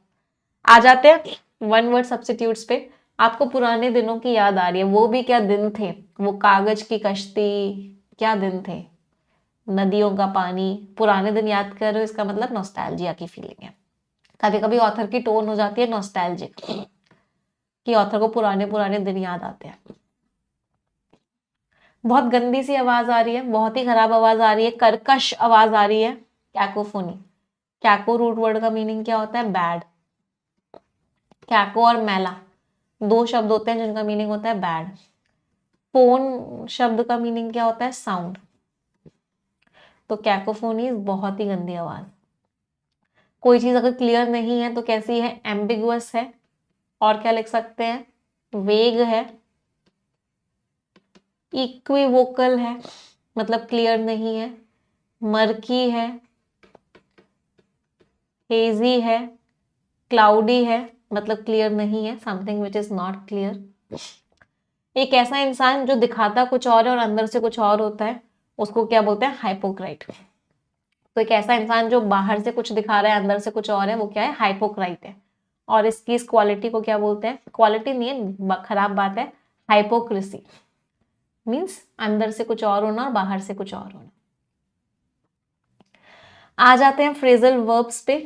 आ जाते हैं वन वर्ड सब्स्टिट्यूट्स पे। आपको पुराने दिनों की याद आ रही है, वो भी क्या दिन थे, वो कागज की कश्ती, क्या दिन थे, नदियों का पानी, पुराने दिन याद कर रहे हो, इसका मतलब नॉस्टैल्जिया की फीलिंग है। कभी कभी ऑथर की टोन हो जाती है नॉस्टैल्जिक, कि ऑथर को पुराने पुराने दिन याद आते हैं। बहुत गंदी सी आवाज आ रही है, बहुत ही खराब आवाज आ रही है, कर्कश आवाज आ रही है, कैकोफोनी। कैको रूट वर्ड का मीनिंग क्या होता है, बैड। कैको और मैला दो शब्द होते हैं जिनका मीनिंग होता है बैड। फोन शब्द का मीनिंग क्या होता है, साउंड। तो कैकोफोनी बहुत ही गंदी आवाज। कोई चीज अगर क्लियर नहीं है तो कैसी है, एम्बिगुअस है। और क्या लिख सकते हैं, वेग है। इक्विवोकल है, मतलब क्लियर नहीं है। मर्की है, हेजी है। क्लाउडी है, मतलब क्लियर नहीं है, something which is not clear. एक ऐसा इंसान जो दिखाता कुछ और है और अंदर से कुछ और होता है, उसको क्या बोलते हैं, हाइपोक्राइट। तो एक ऐसा इंसान जो बाहर से कुछ दिखा रहा है अंदर से कुछ और है, वो क्या है, हाइपोक्राइट है। और इसकी इस क्वालिटी को क्या बोलते हैं, क्वालिटी नहीं है, खराब बात है, हाइपोक्रेसी मीन्स अंदर से कुछ और होना और बाहर से कुछ और होना। आ जाते हैं फ्रेजल वर्ब्स पे।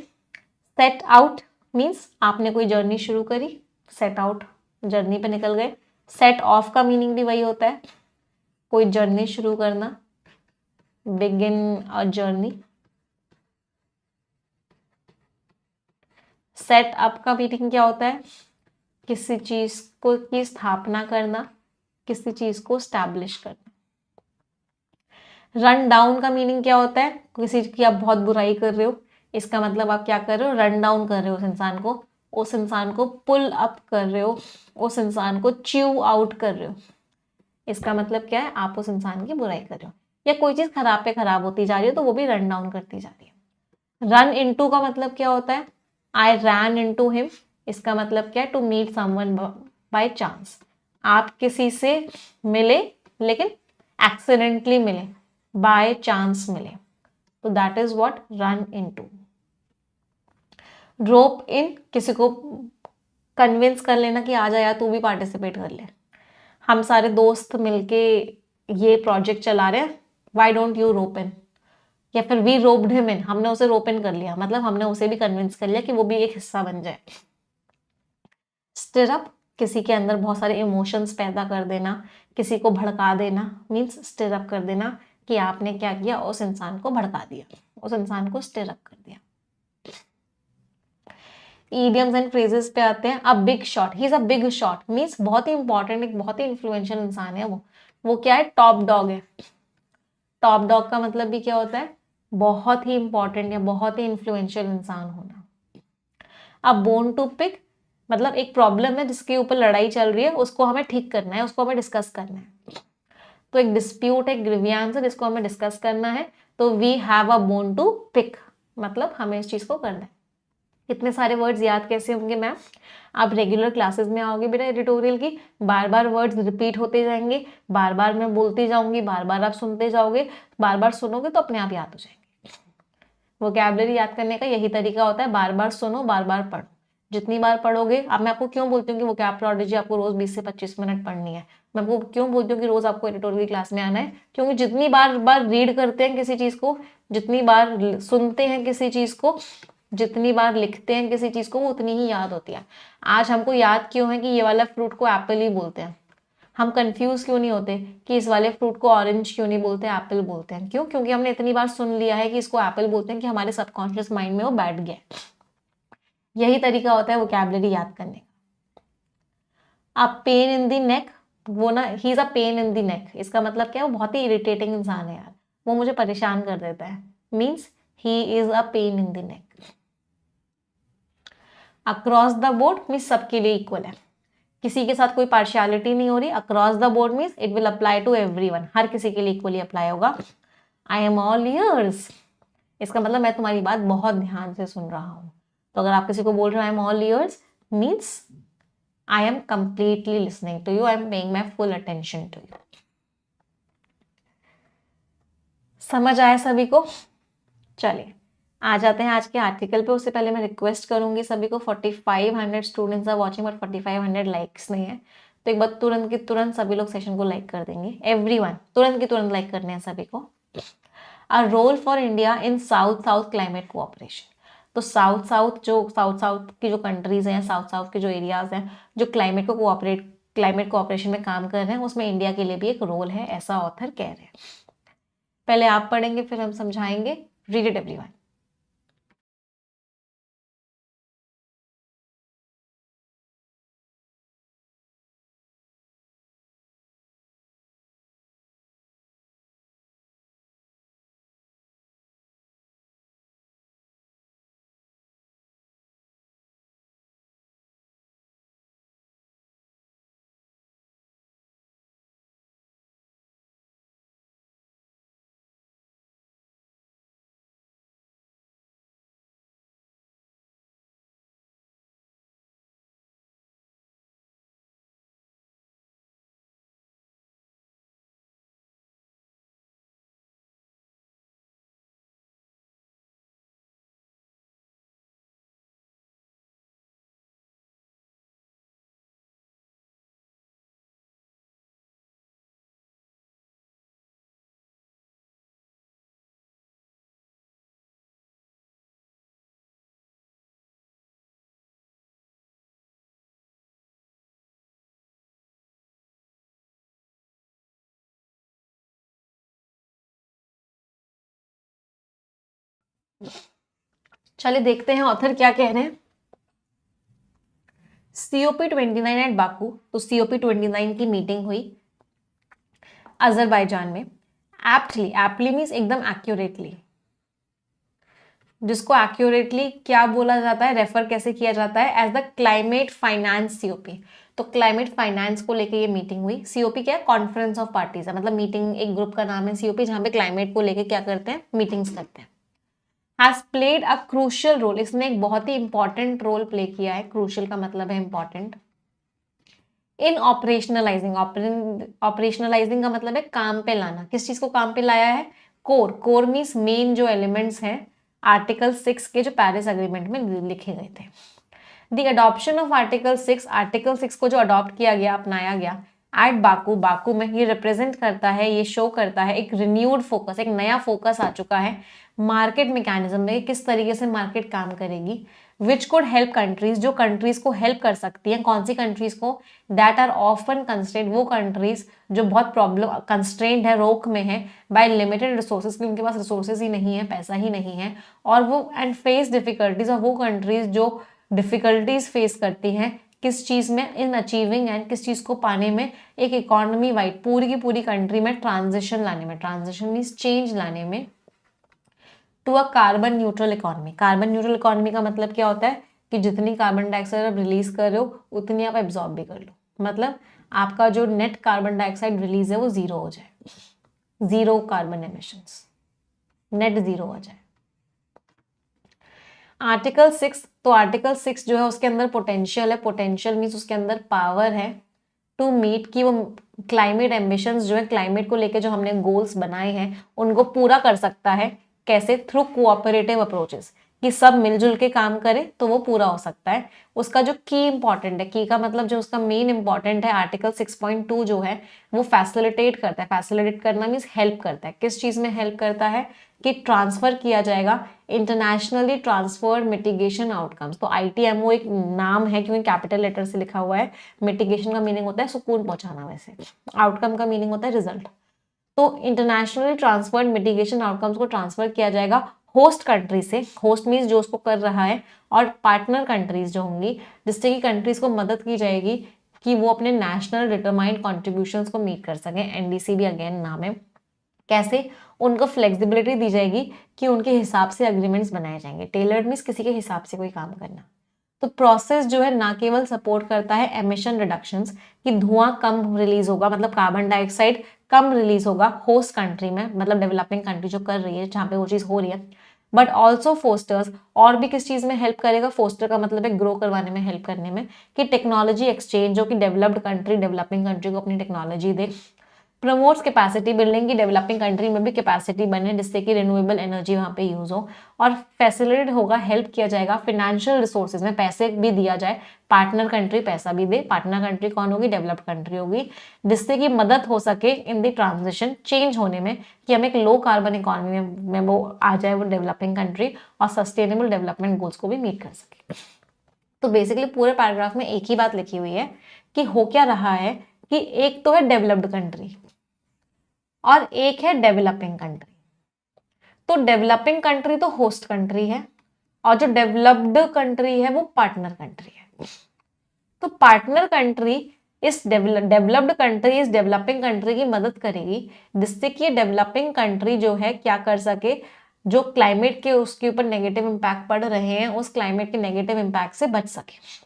सेट आउट मीन्स आपने कोई जर्नी शुरू करी, सेट आउट जर्नी पे निकल गए। सेट ऑफ का मीनिंग भी वही होता है, कोई जर्नी शुरू करना, begin a journey. Set up का मीनिंग क्या होता है, किसी चीज को की स्थापना करना, किसी चीज को स्टैब्लिश करना। रन डाउन का मीनिंग क्या होता है, किसी की आप बहुत बुराई कर रहे हो, इसका मतलब आप क्या कर रहे हो, रन डाउन कर रहे हो उस इंसान को, उस इंसान को पुल अप कर रहे हो, उस इंसान को च्यू आउट कर रहे हो। इसका मतलब क्या है, आप उस इंसान की बुराई कर रहे हो, या कोई चीज खराब पे खराब होती जा रही है तो वो भी रन डाउन करती जा रही है। रन इनटू का मतलब क्या होता है, आई रैन इनटू हिम। इसका मतलब क्या है, to meet someone by chance. आप किसी से मिले लेकिन एक्सीडेंटली मिले, बाय चांस मिले, तो that is what run into. Drop in, किसी को कन्विंस कर लेना कि आ जा यार तू भी पार्टिसिपेट कर ले। हम सारे दोस्त मिलके ये प्रोजेक्ट चला रहे हैं, व्हाई डोंट यू रोप इन, या फिर वी रोप्ड हिम इन, हमने उसे रोप इन कर लिया, मतलब हमने उसे भी कन्विंस कर लिया कि वो भी एक हिस्सा बन जाए। स्टिर अप, किसी के अंदर बहुत सारे इमोशंस पैदा कर देना, किसी को भड़का देना, मीन्स स्टिर अप कर देना, कि आपने क्या किया, उस इंसान को भड़का दिया, उस इंसान को स्टिर अप कर दिया। ईडियम्स एंड फ्रेजेस पे आते हैं। अ big shot, he is a big shot means बहुत ही इंपॉर्टेंट, एक बहुत ही इन्फ्लुएंशियल इंसान है वो क्या है, टॉप डॉग है। टॉप डॉग का मतलब भी क्या होता है, बहुत ही इंपॉर्टेंट या बहुत ही इन्फ्लुएंशियल इंसान होना। अब बोन टू पिक, मतलब एक प्रॉब्लम है जिसके ऊपर लड़ाई चल रही है, उसको हमें ठीक करना है, उसको हमें डिस्कस करना है। तो एक डिस्प्यूट है, ग्रीवियंस है जिसको हमें डिस्कस करना है, तो we have a bone to pick, मतलब हमें इस चीज को करना है। इतने सारे वर्ड्स याद कैसे होंगे मैम, आप रेगुलर क्लासेस में आओगे बेटा एडिटोरियल की, बार बार वर्ड्स रिपीट होते जाएंगे, बार बार मैं बोलती जाऊंगी, बार बार आप सुनते जाओगे, बार बार सुनोगे तो अपने आप याद हो जाएंगे। वोकैबुलरी याद करने का यही तरीका होता है, बार बार सुनो, बार बार पढ़ो। जितनी बार पढ़ोगे, अब मैं आपको क्यों बोलती हूँ कि वोकैब प्रोडिजी आपको रोज 20 से 25 मिनट पढ़नी है, मैं आपको क्यों बोलती हूँ कि रोज आपको एडिटोरियल क्लास में आना है, क्योंकि जितनी बार बार रीड करते हैं किसी चीज को, जितनी बार सुनते हैं किसी चीज को, जितनी बार लिखते हैं किसी चीज को, वो उतनी ही याद होती है। आज हमको याद क्यों है कि ये वाला फ्रूट को एप्पल ही बोलते हैं, हम कंफ्यूज क्यों नहीं होते कि इस वाले फ्रूट को ऑरेंज क्यों नहीं बोलते, एप्पल बोलते हैं, क्यों, क्योंकि हमने इतनी बार सुन लिया है कि इसको एप्पल बोलते हैं कि हमारे सबकॉन्शियस माइंड में वो बैठ गया। यही तरीका होता है वोकैबुलरी याद करने का। अब पेन इन दी नेक, वो ना, he is a pain in दी नेक, इसका मतलब क्या है, वो बहुत ही इरिटेटिंग इंसान है यार, वो मुझे परेशान कर देता है, means he is a pain in the neck. Across the board means सबके लिए इक्वल है, किसी के साथ कोई पार्शियलिटी नहीं हो रही। Across the board means it will apply to everyone, हर किसी के लिए इक्वली अप्लाई होगा। आई एम ऑल ईयर्स, इसका मतलब मैं तुम्हारी बात बहुत ध्यान से सुन रहा हूं। तो अगर आप किसी को बोल रहे हो I am all ears means I am completely listening to you, I am paying my full attention to you. समझ आया सभी को? चलिए आ जाते हैं आज के आर्टिकल पे। उससे पहले मैं रिक्वेस्ट करूंगी सभी को, 4500 students are watching but 4500 likes नहीं है, तो एक बार तुरंत की तुरंत सभी लोग सेशन को लाइक कर देंगे। एवरीवन तुरंत की तुरंत लाइक करने हैं सभी को। A role for India in south south climate cooperation. तो साउथ साउथ की जो कंट्रीज हैं, साउथ साउथ के जो एरियाज हैं जो क्लाइमेट कोऑपरेशन में काम कर रहे हैं, उसमें इंडिया के लिए भी एक रोल है, ऐसा ऑथर कह रहे हैं। पहले आप पढ़ेंगे फिर हम समझाएंगे। Read it everyone. चलिए देखते हैं ऑथर क्या कह रहे हैं। COP29 एट बाकू, तो COP29 की मीटिंग हुई अजरबैजान में। एप्टली मीन्स एकदम एक्यूरेटली, जिसको एक्यूरेटली क्या बोला जाता है, रेफर कैसे किया जाता है, as the climate finance COP। तो क्लाइमेट फाइनेंस को लेके ये मीटिंग हुई। COP क्या है? कॉन्फ्रेंस ऑफ पार्टीज है, मतलब मीटिंग, एक ग्रुप का नाम है COP, जहां पे क्लाइमेट को लेके क्या करते हैं, मीटिंग्स करते हैं। Has played a crucial role, इसने एक बहुत ही इंपॉर्टेंट रोल प्ले किया है। क्रूशियल का मतलब है इंपॉर्टेंट। इन ऑपरेशनलाइजिंग का मतलब है काम पे लाना। किस चीज को काम पे लाया है? कोर मीन्स मेन जो एलिमेंट्स हैं आर्टिकल 6 के, जो पेरिस अग्रीमेंट में लिखे गए थे। द अडॉप्शन ऑफ आर्टिकल 6 को जो अडॉप्ट किया गया, अपनाया गया एट बाकू में, ये रिप्रेजेंट करता है, ये शो करता है एक रिन्यूड फोकस, एक नया फोकस आ चुका है मार्केट मैकेनिज्म में, किस तरीके से मार्केट काम करेगी। विच कोड हेल्प कंट्रीज, जो कंट्रीज को हेल्प कर सकती हैं। कौन सी कंट्रीज को? दैट आर ऑफन कंस्ट्रेंट, वो कंट्रीज जो बहुत प्रॉब्लम कंस्ट्रेंट है, रोक में है बाय लिमिटेड रिसोर्सेज, उनके पास रिसोर्सेज ही नहीं है, पैसा ही नहीं है, और वो एंड फेस डिफिकल्टीज, और वो कंट्रीज जो डिफिकल्टीज फेस करती हैं किस चीज में, इन अचीविंग एंड किस चीज को पाने में, एक इकोनॉमी वाइड पूरी की पूरी कंट्री में ट्रांजिशन लाने में, ट्रांजिशन मीन्स चेंज लाने में, to a carbon neutral economy. Carbon neutral economy का मतलब क्या होता है कि जितनी कार्बन डाइऑक्साइड आप रिलीज कर रहे हो उतनी आप एब्जॉर्ब भी कर लो, मतलब आपका जो नेट कार्बन डाइऑक्साइड रिलीज है वो जीरो हो जाए, zero carbon emissions, net zero हो जाए। आर्टिकल 6, तो आर्टिकल 6 जो है उसके अंदर पोटेंशियल है, पोटेंशियल मीन्स उसके अंदर पावर है टू मीट, कि वो क्लाइमेट एम्बिशंस जो है, क्लाइमेट को लेके जो हमने गोल्स बनाए हैं उनको पूरा कर सकता है। कैसे? थ्रू कोऑपरेटिव अप्रोचेस, कि सब मिलजुल के काम करें तो वो पूरा हो सकता है। उसका जो की इंपॉर्टेंट है, की का मतलब जो उसका मेन इंपॉर्टेंट है, आर्टिकल 6.2 जो है वो फैसिलिटेट करता है। फैसिलिटेट करना मीन्स हेल्प करता है। किस चीज में हेल्प करता है? कि ट्रांसफर किया जाएगा इंटरनेशनली ट्रांसफर्ड मिटिगेशन आउटकम्स। तो ITMO एक नाम है क्योंकि कैपिटल लेटर से लिखा हुआ है। मिटिगेशन का मीनिंग होता है सुकून पहुंचाना, वैसे आउटकम का मीनिंग होता है रिजल्ट। तो इंटरनेशनली ट्रांसफर्ड मिटिगेशन आउटकम्स को ट्रांसफर किया जाएगा होस्ट कंट्री से, होस्ट मीन्स जो उसको कर रहा है, और पार्टनर कंट्रीज जो होंगी, जिससे कि कंट्रीज को मदद की जाएगी कि वो अपने नेशनल डिटरमाइंड कॉन्ट्रीब्यूशंस को मीट कर सकें। NDC भी अगेन नाम है। कैसे? उनको फ्लेक्सिबिलिटी दी जाएगी कि उनके हिसाब से अग्रीमेंट्स बनाए जाएंगे। टेलर्ड मीन्स किसी के हिसाब से कोई काम करना। तो प्रोसेस जो है ना केवल सपोर्ट करता है एमिशन रिडक्शंस, कि धुआं कम रिलीज होगा, मतलब कार्बन डाइऑक्साइड कम रिलीज होगा होस्ट कंट्री में, मतलब डेवलपिंग कंट्री जो कर रही है, जहां पे वो चीज हो रही है, बट ऑल्सो फोस्टर्स, और भी किस चीज में हेल्प करेगा? फोस्टर का मतलब है ग्रो करवाने में, हेल्प करने में, कि टेक्नोलॉजी एक्सचेंज, जो कि डेवलप्ड कंट्री डेवलपिंग कंट्री को अपनी टेक्नोलॉजी दे। प्रमोट्स कैपेसिटी बिल्डिंग की, डेवलपिंग कंट्री में भी कैपेसिटी बने जिससे कि रिन्यूएबल एनर्जी वहां पे यूज हो। और फैसिलिटेट होगा, हेल्प किया जाएगा फाइनेंशियल रिसोर्सेज में, पैसे भी दिया जाए, पार्टनर कंट्री पैसा भी दे। पार्टनर कंट्री कौन होगी? डेवलप्ड कंट्री होगी, जिससे कि मदद हो सके इन द ट्रांजिशन, चेंज होने में, कि हम एक लो कार्बन इकोनॉमी में वो आ जाए वो डेवलपिंग कंट्री, और सस्टेनेबल डेवलपमेंट गोल्स को भी मीट कर सके। तो बेसिकली पूरे पैराग्राफ में एक ही बात लिखी हुई है कि हो क्या रहा है, कि एक तो है डेवलप्ड कंट्री और एक है डेवलपिंग कंट्री। तो डेवलपिंग कंट्री तो होस्ट कंट्री है, और जो डेवलप्ड कंट्री है वो पार्टनर कंट्री है। तो पार्टनर कंट्री इस डेवलप्ड कंट्री इस डेवलपिंग कंट्री की मदद करेगी, जिससे कि डेवलपिंग कंट्री जो है क्या कर सके, जो क्लाइमेट के उसके ऊपर नेगेटिव इंपैक्ट पड़ रहे हैं, उस क्लाइमेट के नेगेटिव इंपैक्ट से बच सके।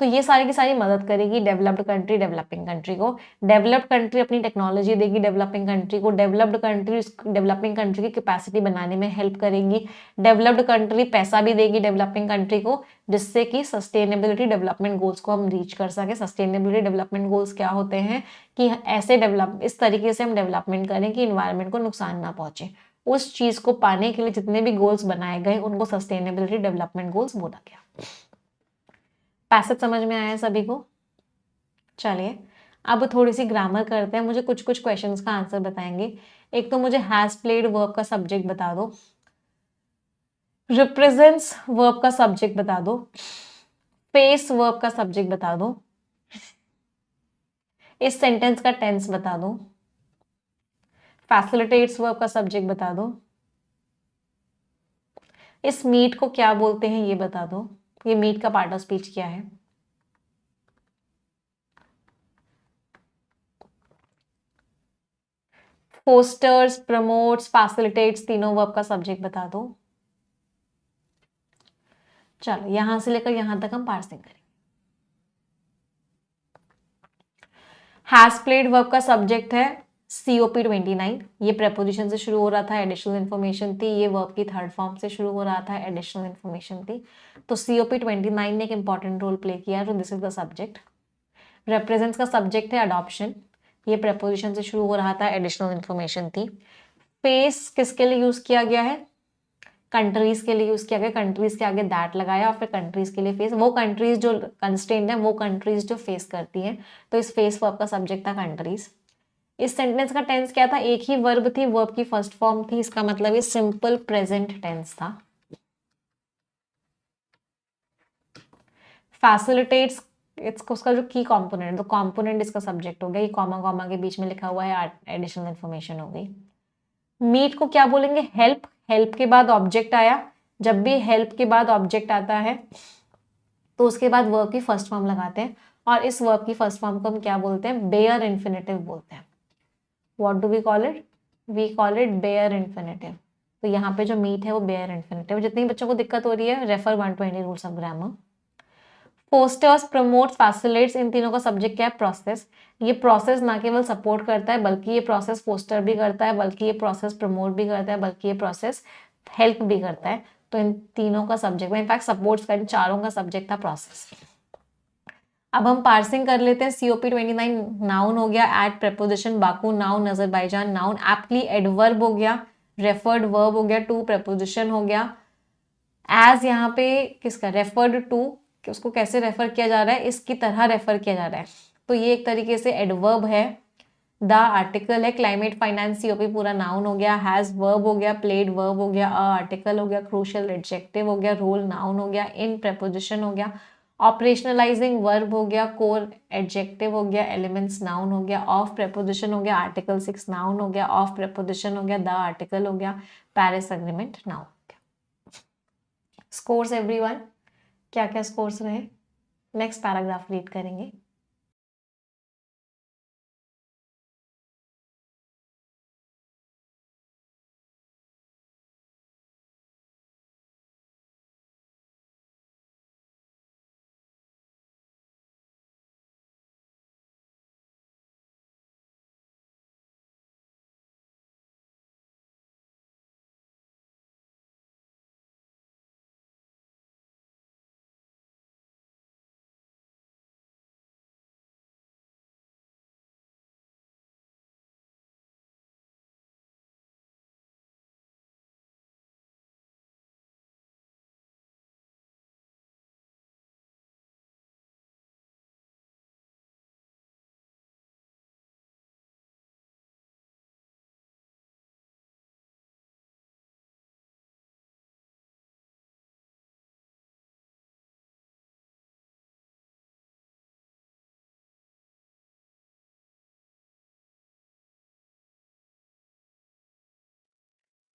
तो ये सारी की सारी मदद करेगी डेवलप्ड कंट्री डेवलपिंग कंट्री को। डेवलप्ड कंट्री अपनी टेक्नोलॉजी देगी डेवलपिंग कंट्री को, डेवलप्ड कंट्री डेवलपिंग कंट्री की कैपेसिटी बनाने में हेल्प करेगी, डेवलप्ड कंट्री पैसा भी देगी डेवलपिंग कंट्री को, जिससे कि सस्टेनेबिलिटी डेवलपमेंट गोल्स को हम रीच कर सके। सस्टेनेबिलिटी डेवलपमेंट गोल्स क्या होते हैं? कि ऐसे डेवलप इस तरीके से हम डेवलपमेंट करें कि इन्वायरमेंट को नुकसान ना पहुंचे। उस चीज को पाने के लिए जितने भी गोल्स बनाए गए उनको सस्टेनेबिलिटी डेवलपमेंट गोल्स बोला गया। पैसेज समझ में आया सभी को? चलिए अब थोड़ी सी ग्रामर करते हैं। मुझे कुछ कुछ क्वेश्चंस का आंसर बताएंगे। एक तो मुझे हैज प्लेड वर्ब का सब्जेक्ट बता दो, रिप्रेजेंट्स वर्ब का सब्जेक्ट बता दो, फेस वर्ब का सब्जेक्ट बता दो, इस सेंटेंस का टेंस बता दो, फैसिलिटेट्स वर्ब का सब्जेक्ट बता दो, इस मीट को क्या बोलते हैं ये बता दो, ये मीट का पार्ट ऑफ स्पीच क्या है। फोस्टर्स, प्रमोट्स, फैसिलिटेट्स, तीनों वर्ब का सब्जेक्ट बता दो। चलो यहां से लेकर यहां तक हम पार्सिंग करेंगे। हैज प्लेड वर्ब का सब्जेक्ट है COP29। ये प्रेपोजिशन से शुरू हो रहा था, एडिशनल इन्फॉर्मेशन थी। ये वर्ब की थर्ड फॉर्म से शुरू हो रहा था, एडिशनल इन्फॉर्मेशन थी। तो COP29 ने एक इंपॉर्टेंट रोल प्ले किया, तो this is the subject. Represents का सब्जेक्ट है अडॉप्शन। ये प्रेपोजिशन से शुरू हो रहा था, एडिशनल इन्फॉर्मेशन थी। फेस किसके लिए यूज किया गया है? कंट्रीज के लिए यूज किया गया। कंट्रीज के आगे दैट लगाया और फिर कंट्रीज के लिए फेस। वो कंट्रीज जो कंस्ट्रेंट है, वो कंट्रीज जो फेस करती हैं, तो इस फेस वर्ब का सब्जेक्ट था कंट्रीज। इस सेंटेंस का टेंस क्या था? एक ही वर्ब थी, वर्ब की फर्स्ट फॉर्म थी, इसका मतलब ये सिंपल प्रेजेंट टेंस था। फैसिलिटेट्स उसका जो की कंपोनेंट, तो कंपोनेंट इसका सब्जेक्ट हो गया। ये कॉमा कॉमा के बीच में लिखा हुआ है, एडिशनल इन्फॉर्मेशन हो गई। मीट को क्या बोलेंगे? हेल्प। हेल्प के बाद ऑब्जेक्ट आया। जब भी हेल्प के बाद ऑब्जेक्ट आता है तो उसके बाद वर्ब की फर्स्ट फॉर्म लगाते हैं, और इस वर्ब की फर्स्ट फॉर्म को हम क्या बोलते हैं? बेयर इन्फिनेटिव बोलते हैं। What do we call it? We call it bare infinitive. तो यहाँ पे जो मीट है वो बेयर इन्फिनेटिव। जितनी बच्चों को दिक्कत हो रही है, refer 120 rules of grammar. Fosters, promotes, facilitates, इन तीनों का सब्जेक्ट क्या है? प्रोसेस। ये प्रोसेस ना केवल सपोर्ट करता है, बल्कि ये प्रोसेस फोस्टर भी करता है, बल्कि ये प्रोसेस प्रमोट भी करता है, बल्कि ये प्रोसेस हेल्प भी करता है। तो इन तीनों का सब्जेक्ट में, इनफैक्ट सपोर्ट्स का, इन चारों का सब्जेक्ट था प्रोसेस। अब हम पार्सिंग कर लेते हैं। COP29 नाउन हो गया, at preposition, Baku noun, Azerbaijan noun, aptly adverb हो गया, रेफर्ड वर्ब हो गया, टू प्रेपोजिशन हो गया। एज यहाँ पे किसका? रेफर्ड टू, उसको कैसे रेफर किया जा रहा है? इसकी तरह रेफर किया जा रहा है, तो ये एक तरीके से एडवर्ब है। द आर्टिकल है, क्लाइमेट फाइनेंस COP पूरा नाउन हो गया, हैज वर्ब हो गया, प्लेड वर्ब हो गया, अ आर्टिकल हो गया, क्रूशियल एडजेक्टिव हो गया, रोल नाउन हो गया, इन प्रेपोजिशन हो गया, ऑपरेशनलाइजिंग वर्ब हो गया, कोर एडजेक्टिव हो गया, एलिमेंट्स नाउन हो गया, ऑफ प्रेपोजिशन हो गया, आर्टिकल 6 नाउन हो गया, ऑफ प्रेपोजिशन हो गया, द आर्टिकल हो गया, पेरिस एग्रीमेंट नाउन हो गया। स्कोर्स एवरीवन, क्या क्या स्कोर्स रहे? नेक्स्ट पैराग्राफ रीड करेंगे।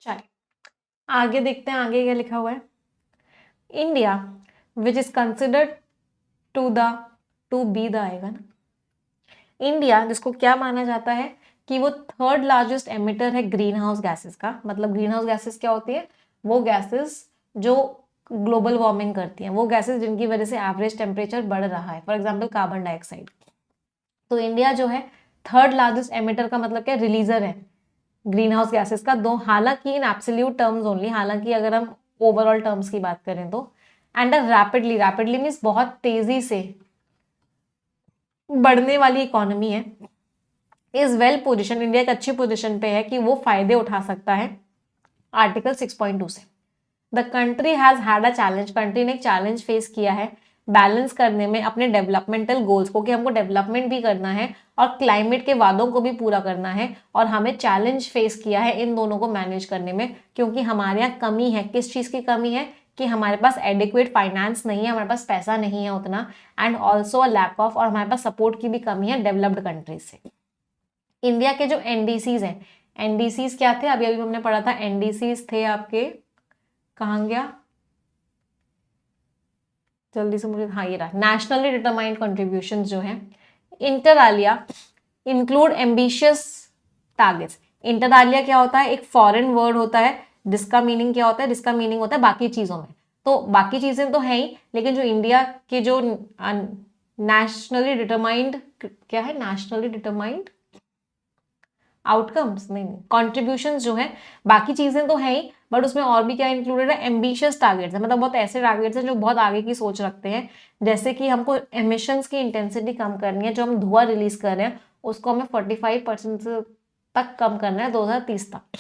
चलिए आगे देखते हैं, आगे क्या लिखा हुआ है। India which is considered to the to be the आएगा ना, इंडिया जिसको क्या माना जाता है कि वो थर्ड लार्जेस्ट एमिटर है ग्रीन हाउस गैसेस का। मतलब ग्रीन हाउस गैसेस क्या होती है, वो गैसेस जो ग्लोबल वार्मिंग करती हैं, वो गैसेस जिनकी वजह से एवरेज टेम्परेचर बढ़ रहा है, फॉर एग्जाम्पल कार्बन डाइऑक्साइड। तो इंडिया जो है थर्ड लार्जेस्ट एमिटर का मतलब क्या, रिलीजर है ग्रीन हाउस गैसेस का। दो, हालांकि इन एब्सोल्यूट टर्म्स ओनली, हालांकि अगर हम ओवरऑल टर्म्स की बात करें तो, एंड रैपिडली, रैपिडली मीन्स बहुत तेजी से बढ़ने वाली इकोनॉमी है, इज वेल पोजिशन, इंडिया एक अच्छी पोजिशन पे है कि वो फायदे उठा सकता है आर्टिकल 6.2 से। The country has had a challenge, country ने एक चैलेंज फेस किया है बैलेंस करने में अपने डेवलपमेंटल गोल्स को, कि हमको डेवलपमेंट भी करना है और क्लाइमेट के वादों को भी पूरा करना है, और हमें चैलेंज फेस किया है इन दोनों को मैनेज करने में, क्योंकि हमारे यहाँ कमी है। किस चीज़ की कमी है, कि हमारे पास एडिक्वेट फाइनेंस नहीं है, हमारे पास पैसा नहीं है उतना, and also a lack of, और हमारे पास सपोर्ट की भी कमी है डेवलप्ड कंट्रीज से। इंडिया के जो एनडीसीज हैं, एनडीसीज क्या थे, अभी अभी हमने पढ़ा था, एनडीसीज थे आपके, कहाँ गया, जल्दी से मुझे, हाँ ये रहा, नेशनली डिटरमाइंड कॉन्ट्रीब्यूशन जो है। Inter Alia include ambitious targets. Inter Alia क्या होता है, एक फॉरेन वर्ड होता है जिसका मीनिंग क्या होता है, जिसका मीनिंग होता है बाकी चीजों में। तो बाकी चीजें तो है ही, लेकिन जो इंडिया के जो नेशनली डिटरमाइंड, क्या है, नेशनली डिटरमाइंड आउटकम्स, नहीं कॉन्ट्रीब्यूशन जो है, बाकी चीजें तो है ही, बट उसमें और भी क्या इंक्लूडेड है, एम्बिशियस टारगेट्स है, मतलब बहुत ऐसे टारगेट्स हैं जो बहुत आगे की सोच रखते हैं। जैसे कि हमको एमिशंस की इंटेंसिटी कम करनी है, जो हम धुआं रिलीज कर रहे हैं उसको हमें 45% तक कम करना है 2030 तक।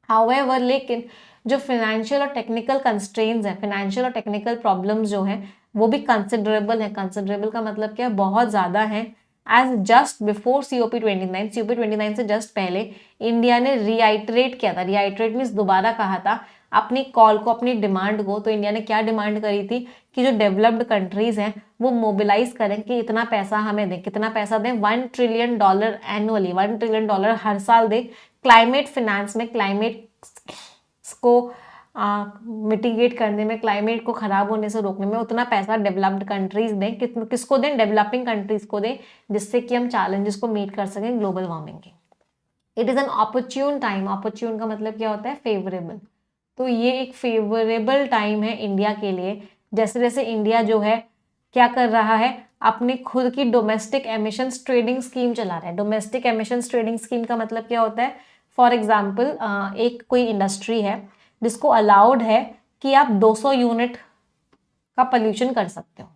हाउएवर, लेकिन जो फाइनेंशियल और टेक्निकल कंस्ट्रेंट्स हैं, फाइनेंशियल और टेक्निकल प्रॉब्लम्स जो हैं, वो भी कंसिडरेबल है। कंसिडरेबल का मतलब क्या है, बहुत ज्यादा है। As just before COP29, COP29 से जस्ट पहले इंडिया ने रिआइटरेट किया था, रिआइटरेट मीन्स दोबारा कहा था अपनी कॉल को, अपनी डिमांड को। तो इंडिया ने क्या डिमांड करी थी, कि जो डेवलप्ड कंट्रीज हैं वो मोबिलाइज करें, कि इतना पैसा हमें दें, कितना पैसा दें, $1 ट्रिलियन एनुअली, $1 ट्रिलियन हर साल दें क्लाइमेट फिनेंस में, क्लाइमेट को मिटिगेट करने में, क्लाइमेट को खराब होने से रोकने में, उतना पैसा डेवलप्ड कंट्रीज दें। किसको दें, डेवलपिंग कंट्रीज को दें, जिससे कि हम चैलेंजेस को मीट कर सकें ग्लोबल वार्मिंग के। इट इज एन अपॉर्चून टाइम, अपॉर्चून का मतलब क्या होता है, फेवरेबल। तो ये एक फेवरेबल टाइम है इंडिया के लिए। जैसे जैसे इंडिया जो है क्या कर रहा है, अपने खुद की डोमेस्टिक एमिशंस ट्रेडिंग स्कीम चला रहा है। डोमेस्टिक एमिशंस ट्रेडिंग स्कीम का मतलब क्या होता है, फॉर एग्जाम्पल एक कोई इंडस्ट्री है जिसको अलाउड है कि आप 200 यूनिट का पोल्यूशन कर सकते हो।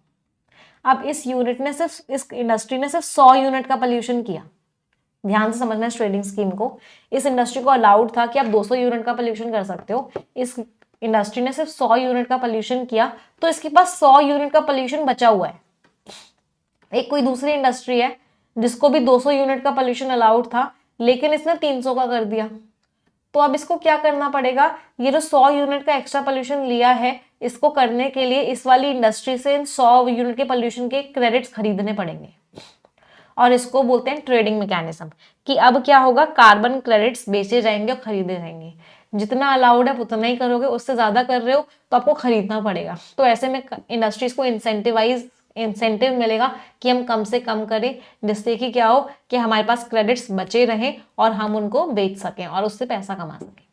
अब इस यूनिट ने सिर्फ, इस इंडस्ट्री ने सिर्फ 100 यूनिट का पोल्यूशन किया, ध्यान से समझना इस ट्रेडिंग स्कीम को। इस इंडस्ट्री को अलाउड था कि आप 200 यूनिट का पोल्यूशन कर सकते हो, इस इंडस्ट्री ने सिर्फ 100 यूनिट का पोल्यूशन किया, तो इसके पास 100 यूनिट का पोल्यूशन बचा हुआ है। एक कोई दूसरी इंडस्ट्री है जिसको भी 200 यूनिट का पोल्यूशन अलाउड था, लेकिन इसने 300 का कर दिया। तो अब इसको क्या करना पड़ेगा, ये जो 100 यूनिट का एक्स्ट्रा पोल्यूशन लिया है, इसको करने के लिए इस वाली इंडस्ट्री से 100 यूनिट के पोल्यूशन के क्रेडिट्स खरीदने पड़ेंगे, और इसको बोलते हैं ट्रेडिंग मैकेनिज्म। कि अब क्या होगा, कार्बन क्रेडिट्स बेचे जाएंगे और खरीदे जाएंगे। जितना अलाउड है उतना ही करोगे, उससे ज्यादा कर रहे हो तो आपको खरीदना पड़ेगा। तो ऐसे में इंडस्ट्रीज को इंसेंटिव मिलेगा कि हम कम से कम करें, जिससे कि क्या हो, कि हमारे पास क्रेडिट्स बचे रहें और हम उनको बेच सकें और उससे पैसा कमा सकें।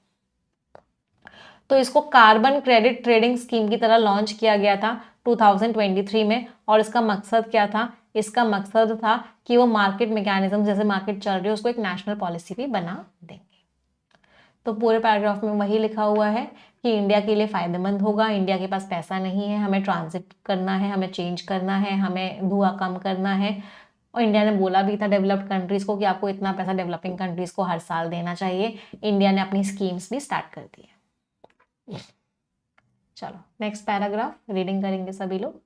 तो इसको कार्बन क्रेडिट ट्रेडिंग स्कीम की तरह लॉन्च किया गया था 2023 में। और इसका मकसद क्या था, इसका मकसद था कि वो मार्केट मैकेनिज्म, जैसे मार्केट चल रही है उसको एक नेशनल पॉलिसी भी बना देंगे। तो पूरे पैराग्राफ में वही लिखा हुआ है कि इंडिया के लिए फायदेमंद होगा, इंडिया के पास पैसा नहीं है, हमें ट्रांजिट करना है, हमें चेंज करना है, हमें धुआं कम करना है। और इंडिया ने बोला भी था डेवलप्ड कंट्रीज को कि आपको इतना पैसा डेवलपिंग कंट्रीज को हर साल देना चाहिए। इंडिया ने अपनी स्कीम्स भी स्टार्ट कर दी है। चलो नेक्स्ट पैराग्राफ रीडिंग करेंगे सभी लोग।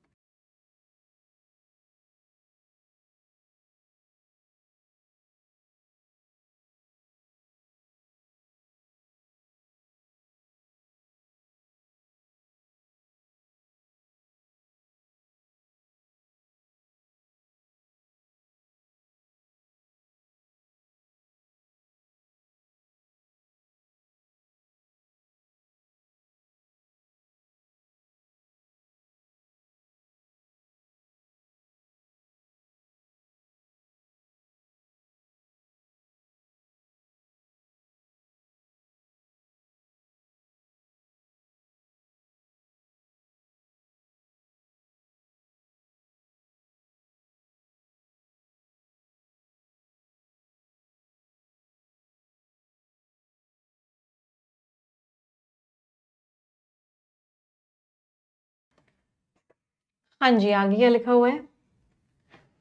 हाँ जी, आगे क्या लिखा हुआ है?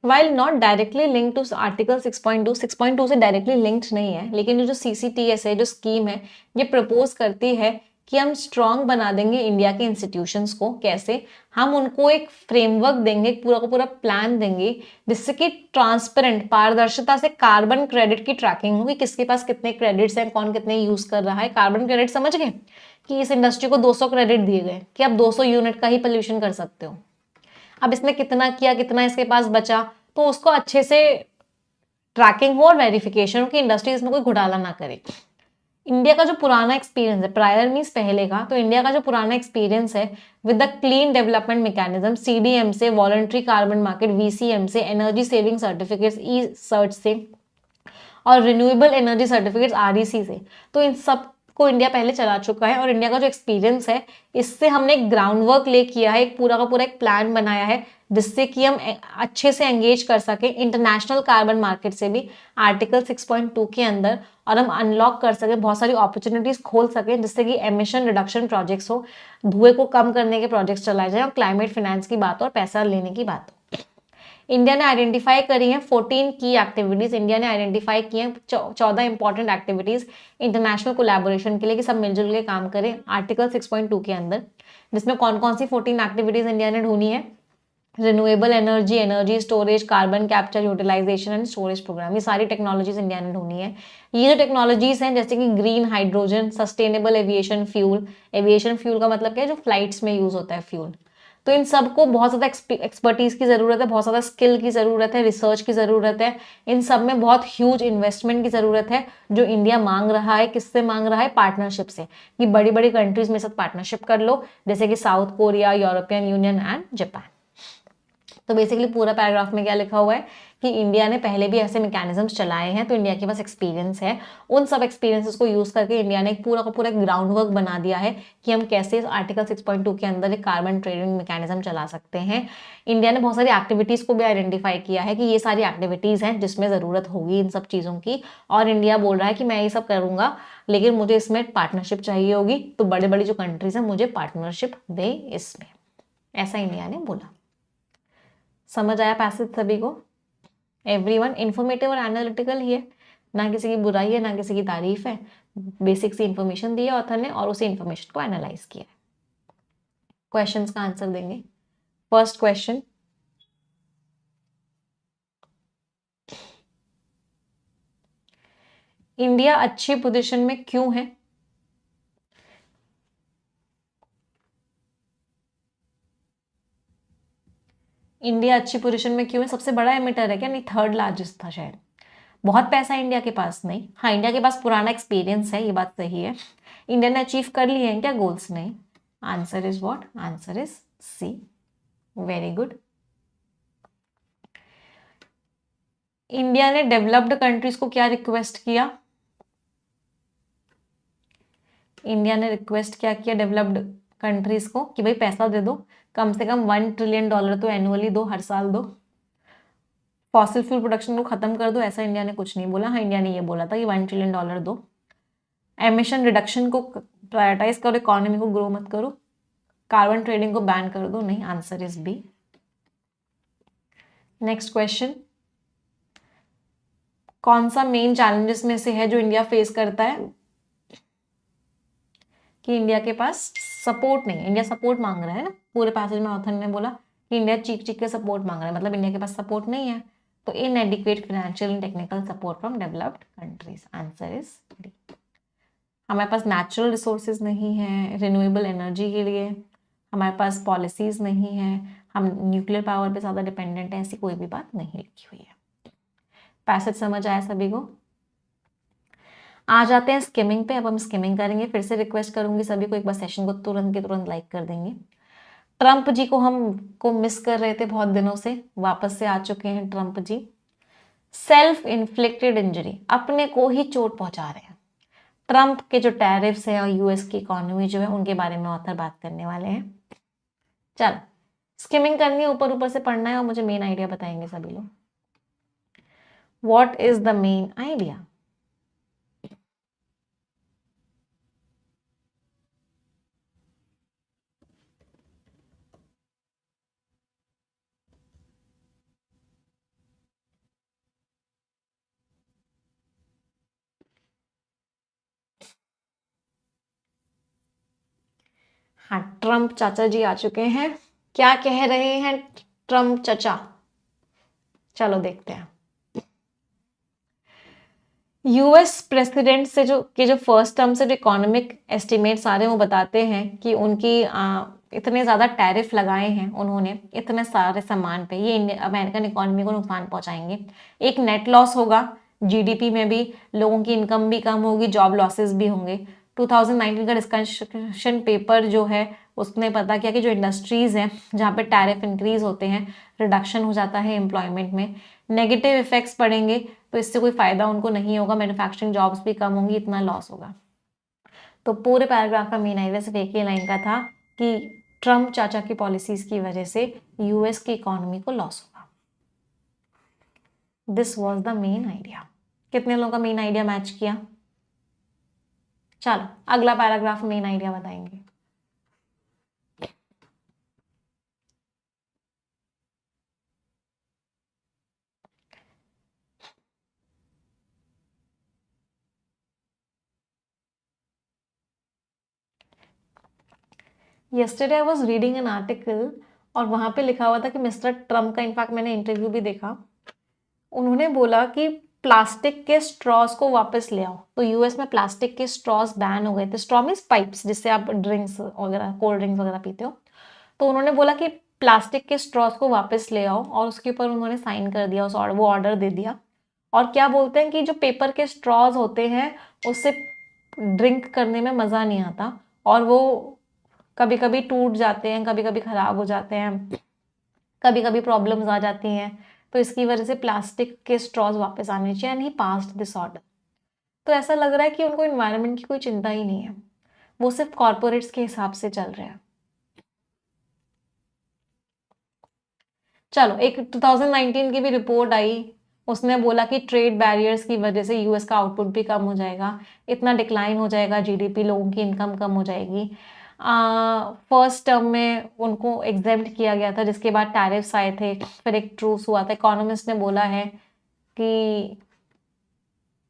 While not directly link to article 6.2, 6.2 से डायरेक्टली लिंक्ड नहीं है, लेकिन ये जो CCTS है, जो स्कीम है, ये प्रपोज करती है कि हम स्ट्रांग बना देंगे इंडिया के इंस्टीट्यूशंस को। कैसे? हम उनको एक फ्रेमवर्क देंगे, पूरा का पूरा प्लान देंगे, जिससे कि ट्रांसपेरेंट, पारदर्शिता से कार्बन क्रेडिट की ट्रैकिंग होगी, किसके पास कितने क्रेडिट्स हैं, कौन कितने यूज कर रहा है। कार्बन क्रेडिट समझ गए कि इस इंडस्ट्री को 200 क्रेडिट दिए गए कि आप 200 यूनिट का ही पोल्यूशन कर सकते हो। अब इसने कितना किया, कितना इसके पास बचा, तो उसको अच्छे से ट्रैकिंग हो और वेरिफिकेशन हो कि इंडस्ट्री इसमें कोई घोटाला ना करे। इंडिया का जो पुराना एक्सपीरियंस है, प्रायर मीन्स पहले का, तो इंडिया का जो पुराना एक्सपीरियंस है with the clean development mechanism, CDM से, वॉलंटरी कार्बन मार्केट VCM से, एनर्जी सेविंग सर्टिफिकेट्स E-सर्च से, और रिन्यूएबल एनर्जी सर्टिफिकेट्स REC से, तो इन सब को इंडिया पहले चला चुका है। और इंडिया का जो एक्सपीरियंस है, इससे हमने एक ग्राउंड वर्क ले किया है, एक पूरा का पूरा एक प्लान बनाया है, जिससे कि हम अच्छे से एंगेज कर सके इंटरनेशनल कार्बन मार्केट से भी आर्टिकल 6.2 के अंदर, और हम अनलॉक कर सके, बहुत सारी अपॉर्चुनिटीज खोल सके, जिससे कि एमिशन रिडक्शन प्रोजेक्ट्स हो, धुएं को कम करने के प्रोजेक्ट्स चलाए जाए, और क्लाइमेट फाइनेंस की बात हो और पैसा लेने की बात हो। इंडिया ने आइडेंटिफाई करी हैं 14 की एक्टिविटीज। इंडिया ने आइडेंटिफाई की हैं 14 इंपॉर्टेंट एक्टिविटीज इंटरनेशनल कोलैबोरेशन के लिए, कि सब मिलजुल के काम करें आर्टिकल 6.2 के अंदर। जिसमें कौन कौन सी 14 एक्टिविटीज इंडिया ने ढूंढी है? Renewable energy, energy storage, carbon capture, utilization and storage program, ये सारी टेक्नोलॉजीज इंडिया ने ढूंढी है। ये जो टेक्नोलॉजीज हैं, जैसे कि green hydrogen, sustainable aviation fuel, aviation fuel का मतलब क्या है? जो फ्लाइट्स में यूज होता है फ्यूल। तो इन सबको बहुत ज़्यादा एक्सपर्टीज की ज़रूरत है, बहुत ज़्यादा स्किल की ज़रूरत है, रिसर्च की ज़रूरत है। इन सब में बहुत ह्यूज इन्वेस्टमेंट की ज़रूरत है, जो इंडिया मांग रहा है। किससे मांग रहा है? पार्टनरशिप से, कि बड़ी बड़ी कंट्रीज में साथ पार्टनरशिप कर लो, जैसे कि south Korea, European union and Japan. तो बेसिकली पूरा पैराग्राफ में क्या लिखा हुआ है कि इंडिया ने पहले भी ऐसे मैकेनिज्म्स चलाए हैं, तो इंडिया के पास एक्सपीरियंस है। उन सब एक्सपीरियंसेस को यूज करके इंडिया ने एक पूरा का पूरा ग्राउंड वर्क बना दिया है कि हम कैसे आर्टिकल 6.2 के अंदर एक कार्बन ट्रेडिंग मैकेनिज्म चला सकते हैं। इंडिया ने बहुत सारी एक्टिविटीज को भी आइडेंटिफाई किया है कि ये सारी एक्टिविटीज हैं जिसमें जरूरत होगी इन सब चीजों की, और इंडिया बोल रहा है कि मैं ये सब करूंगा, लेकिन मुझे इसमें पार्टनरशिप चाहिए होगी, तो बड़े बड़ी जो कंट्रीज हैं मुझे पार्टनरशिप दे इसमें, ऐसा इंडिया ने बोला। समझ आया पैसेज सभी को? एवरीवन इंफॉर्मेटिव और एनालिटिकल ही है, ना किसी की बुराई है ना किसी की तारीफ है। बेसिक सी इंफॉर्मेशन दी है ऑथर ने, और उसी इंफॉर्मेशन को एनालाइज किया है। क्वेश्चंस का आंसर देंगे। फर्स्ट क्वेश्चन, इंडिया अच्छी पोजीशन में क्यों है? इंडिया अच्छी पोजीशन में क्यों है? सबसे बड़ा एमिटर है क्या? नहीं, थर्ड लार्जेस्ट था शायद। बहुत पैसा है इंडिया के पास? नहीं। हाँ, इंडिया के पास पुराना एक्सपीरियंस है, ये बात सही है। इंडिया ने अचीव कर लिए हैं क्या गोल्स? नहीं। Answer is what? Answer is C. Very good. India ने डेवलप्ड कंट्रीज को क्या रिक्वेस्ट किया? इंडिया ने रिक्वेस्ट क्या किया डेवलप्ड कंट्रीज को? कि भाई पैसा दे दो, कम से कम $1 ट्रिलियन तो एनुअली दो, हर साल दो, फॉसिल फ्यूल प्रोडक्शन को खत्म कर दो। ऐसा इंडिया ने कुछ नहीं बोला। हाँ, इंडिया ने ये बोला था कि $1 ट्रिलियन दो, एमिशन रिडक्शन को प्रायोरिटाइज करो, इकोनॉमी को ग्रो मत करो, कार्बन ट्रेडिंग को बैन कर दो। नहीं, answer is B. Next question, कौन सा मेन चैलेंजेस में से है जो इंडिया फेस करता है? कि इंडिया के पास सपोर्ट नहीं है। इंडिया सपोर्ट मांग रहा है ना, पूरे पैसेज में ऑथर ने बोला कि इंडिया चीख चीख के सपोर्ट मांग रहा है, मतलब इंडिया के पास सपोर्ट नहीं है। तो इनएडिक्वेट financial and technical support from developed countries, answer is D. हमारे पास नेचुरल रिसोर्सेज नहीं है रिन्यूएबल एनर्जी के लिए, हमारे पास पॉलिसीज नहीं है, हम न्यूक्लियर पावर पे ज़्यादा डिपेंडेंट है, ऐसी कोई भी बात नहीं लिखी हुई है। पैसेज समझ आया सभी को? आ जाते हैं स्किमिंग पे। अब हम स्किमिंग करेंगे। फिर से रिक्वेस्ट करूंगी सभी को, एक बार सेशन को तुरंत के तुरंत लाइक कर देंगे। ट्रंप जी को हम को मिस कर रहे थे बहुत दिनों से, वापस से आ चुके हैं ट्रंप जी। सेल्फ इन्फ्लिक्टेड इंजरी, अपने को ही चोट पहुंचा रहे हैं। ट्रंप के जो टैरिफ्स हैं और यूएस की इकोनॉमी जो है, उनके बारे में ऑथर बात करने वाले हैं। चलो, स्किमिंग करनी है, ऊपर ऊपर से पढ़ना है, और मुझे मेन आइडिया बताएंगे सभी लोग। What is the main idea? हाँ, ट्रम्प चाचा जी आ चुके हैं। क्या कह रहे हैं ट्रम्प चाचा, चलो देखते हैं। यूएस प्रेसिडेंट से जो फर्स्ट टर्म से जो इकोनॉमिक एस्टिमेट्स आ रहे हैं वो बताते हैं कि उनकी इतने ज़्यादा टैरिफ लगाए हैं उन्होंने इतने सारे सामान पे, ये अमेरिकन इकोनॉमी को नुकसान पहुंचाएंगे। एक नेट लॉस होगा जीडीपी में भी, लोगों की इनकम भी कम होगी, जॉब लॉसेस भी होंगे। 2019 का डिस्कशन पेपर जो है उसने पता किया कि जो इंडस्ट्रीज़ हैं जहाँ पे टैरिफ इंक्रीज होते हैं, रिडक्शन हो जाता है एम्प्लॉयमेंट में, नेगेटिव इफेक्ट्स पड़ेंगे, तो इससे कोई फायदा उनको नहीं होगा, मैन्युफैक्चरिंग जॉब्स भी कम होंगी, इतना लॉस होगा। तो पूरे पैराग्राफ का मेन आइडिया सिर्फ एक ही लाइन का था कि ट्रम्प चाचा की पॉलिसीज की वजह से यूएस की इकोनॉमी को लॉस होगा। This was the main idea. कितने लोगों का मेन आइडिया मैच किया? चलो अगला पैराग्राफ मेन आइडिया बताएंगे। yesterday I was reading an article और वहां पे लिखा हुआ था कि मिस्टर ट्रम्प का, इनफैक्ट मैंने इंटरव्यू भी देखा, उन्होंने बोला कि प्लास्टिक के स्ट्रॉज को वापस ले आओ। तो यूएस में प्लास्टिक के स्ट्रॉज बैन हो गए थे। स्ट्रॉ मीन्स पाइप्स जिससे आप ड्रिंक्स वगैरह, कोल्ड ड्रिंक्स वगैरह पीते हो। तो उन्होंने बोला कि प्लास्टिक के स्ट्रॉज को वापस ले आओ, और उसके ऊपर उन्होंने साइन कर दिया, वो ऑर्डर दे दिया। और क्या बोलते हैं कि जो पेपर के स्ट्रॉज होते हैं उससे ड्रिंक करने में मज़ा नहीं आता, और वो कभी कभी टूट जाते हैं, कभी कभी ख़राब हो जाते हैं, कभी कभी प्रॉब्लम्स आ जाती हैं। तो इसकी वजह से प्लास्टिक के स्ट्रॉज वापस आने चाहिए, and he passed this order. तो ऐसा लग रहा है कि उनको इन्वायरमेंट की कोई चिंता ही नहीं है, वो सिर्फ कॉर्पोरेट्स के हिसाब से चल रहे हैं। चलो एक 2019 की भी रिपोर्ट आई, उसने बोला कि ट्रेड बैरियर्स की वजह से यूएस का आउटपुट भी कम हो जाएगा, इतना डिक्लाइन हो जाएगा जीडीपी, लोगों की इनकम कम हो जाएगी। फर्स्ट टर्म में उनको एग्जेम्प्ट किया गया था, जिसके बाद टैरिफ्स आए थे, फिर एक ट्रूस हुआ था। इकोनॉमिस्ट ने बोला है कि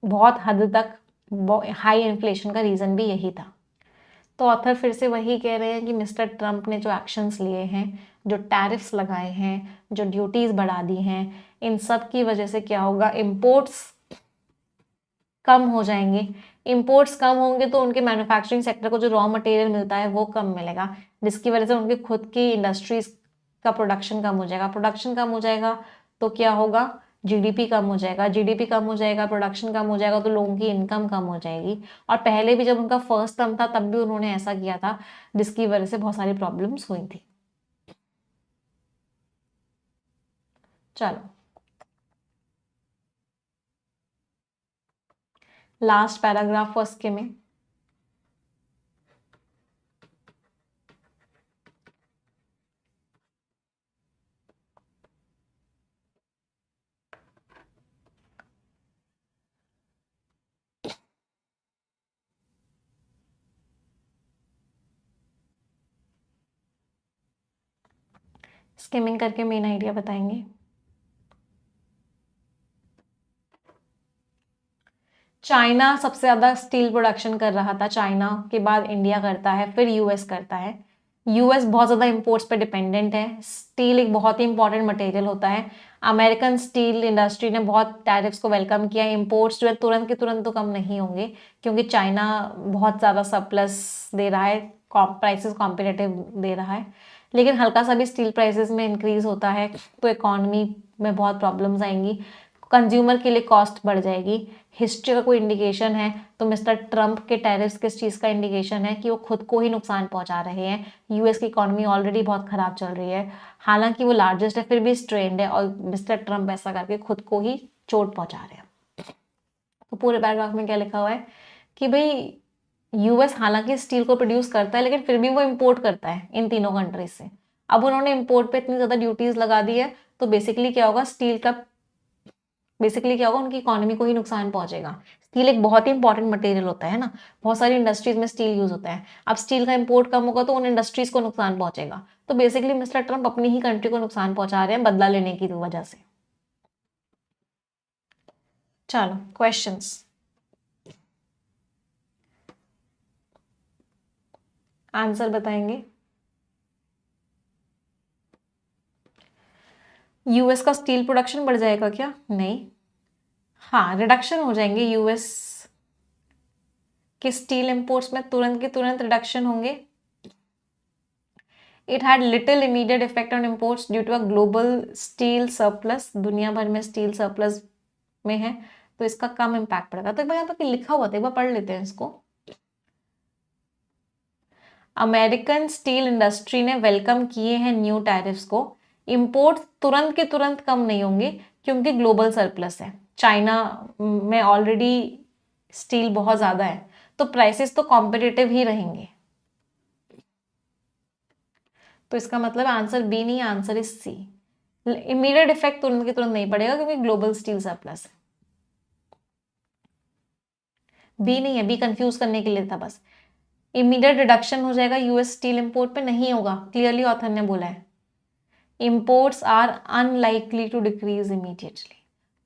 बहुत हद तक हाई इन्फ्लेशन का रीज़न भी यही था। तो ऑथर फिर से वही कह रहे हैं कि मिस्टर ट्रम्प ने जो एक्शंस लिए हैं, जो टैरिफ्स लगाए हैं, जो ड्यूटीज बढ़ा दी हैं, इन सब की वजह से क्या होगा, इंपोर्ट्स कम हो जाएंगे। इंपोर्ट्स कम होंगे तो उनके मैन्युफैक्चरिंग सेक्टर को जो रॉ मटेरियल मिलता है वो कम मिलेगा, जिसकी वजह से उनकी खुद की इंडस्ट्रीज का प्रोडक्शन कम हो जाएगा। प्रोडक्शन कम हो जाएगा तो क्या होगा, जीडीपी कम हो जाएगा, जीडीपी कम हो जाएगा, प्रोडक्शन कम हो जाएगा, तो लोगों की इनकम कम हो जाएगी। और पहले भी जब उनका फर्स्ट टर्म था तब भी उन्होंने ऐसा किया था, जिसकी वजह से बहुत सारी प्रॉब्लम्स हुई थी। चलो लास्ट पैराग्राफ फर्स्ट के में, स्किमिंग करके मेन आइडिया बताएंगे। चाइना सबसे ज़्यादा स्टील प्रोडक्शन कर रहा था, चाइना के बाद इंडिया करता है, फिर यूएस करता है। यूएस बहुत ज़्यादा इंपोर्ट्स पे डिपेंडेंट है। स्टील एक बहुत ही इंपॉर्टेंट मटेरियल होता है। अमेरिकन स्टील इंडस्ट्री ने बहुत टैरिफ्स को वेलकम किया। इंपोर्ट्स जो है तुरंत के तुरंत तो कम नहीं होंगे, क्योंकि चाइना बहुत ज़्यादा सरप्लस दे रहा है, प्राइसेस कॉम्पिटिटिव दे रहा है। लेकिन हल्का सा भी स्टील प्राइसेस में इंक्रीज होता है तो इकोनॉमी में बहुत प्रॉब्लम्स आएंगी, कंज्यूमर के लिए कॉस्ट बढ़ जाएगी। हिस्ट्री का कोई इंडिकेशन है तो मिस्टर ट्रम्प के टैरिफ्स किस चीज़ का इंडिकेशन है, कि वो खुद को ही नुकसान पहुंचा रहे हैं। यूएस की इकोनॉमी ऑलरेडी बहुत ख़राब चल रही है, हालांकि वो लार्जेस्ट है फिर भी स्ट्रेंड है, और मिस्टर ट्रम्प ऐसा करके खुद को ही चोट पहुंचा रहे हैं। तो पूरे पैराग्राफ में क्या लिखा हुआ है कि भाई यूएस हालांकि स्टील को प्रोड्यूस करता है, लेकिन फिर भी वो इम्पोर्ट करता है इन तीनों कंट्रीज से। अब उन्होंने इम्पोर्ट पे इतनी ज़्यादा ड्यूटीज लगा दी है, तो बेसिकली क्या होगा, उनकी इकोनॉमी को ही नुकसान पहुंचेगा। स्टील एक बहुत ही इंपॉर्टेंट मटेरियल होता है ना, बहुत सारी इंडस्ट्रीज में स्टील यूज होता है। अब स्टील का इंपोर्ट कम होगा तो उन इंडस्ट्रीज को नुकसान पहुंचेगा। तो बेसिकली मिस्टर ट्रम्प अपनी ही कंट्री को नुकसान पहुंचा रहे हैं बदला लेने की वजह से। चलो क्वेश्चंस। आंसर बताएंगे। यूएस का स्टील प्रोडक्शन बढ़ जाएगा क्या? नहीं, हाँ रिडक्शन हो जाएंगे। यूएस के स्टील इंपोर्ट्स में तुरंत के तुरंत रिडक्शन होंगे। It had little immediate effect on imports due to a global steel surplus. दुनिया भर में स्टील सरप्लस में है तो इसका कम इम्पैक्ट पड़ेगा। तो एक बार यहाँ पर लिखा हुआ था, एक बार पढ़ लेते हैं इसको। अमेरिकन स्टील इंडस्ट्री ने वेलकम किए हैं न्यू टैरिफ्स को। इंपोर्ट तुरंत के तुरंत कम नहीं होंगे क्योंकि ग्लोबल सरप्लस है। चाइना में ऑलरेडी स्टील बहुत ज़्यादा है तो प्राइसेस तो कॉम्पिटिटिव ही रहेंगे। तो इसका मतलब आंसर बी नहीं, answer is C. Immediate effect तुरंत के तुरंत नहीं पड़ेगा क्योंकि ग्लोबल स्टील सरप्लस है। बी नहीं है, बी कंफ्यूज करने के लिए था बस। इमीडिएट रिडक्शन हो जाएगा यूएस स्टील इंपोर्ट पे, नहीं होगा, क्लियरली ऑथर ने बोला है। Imports are unlikely to decrease immediately,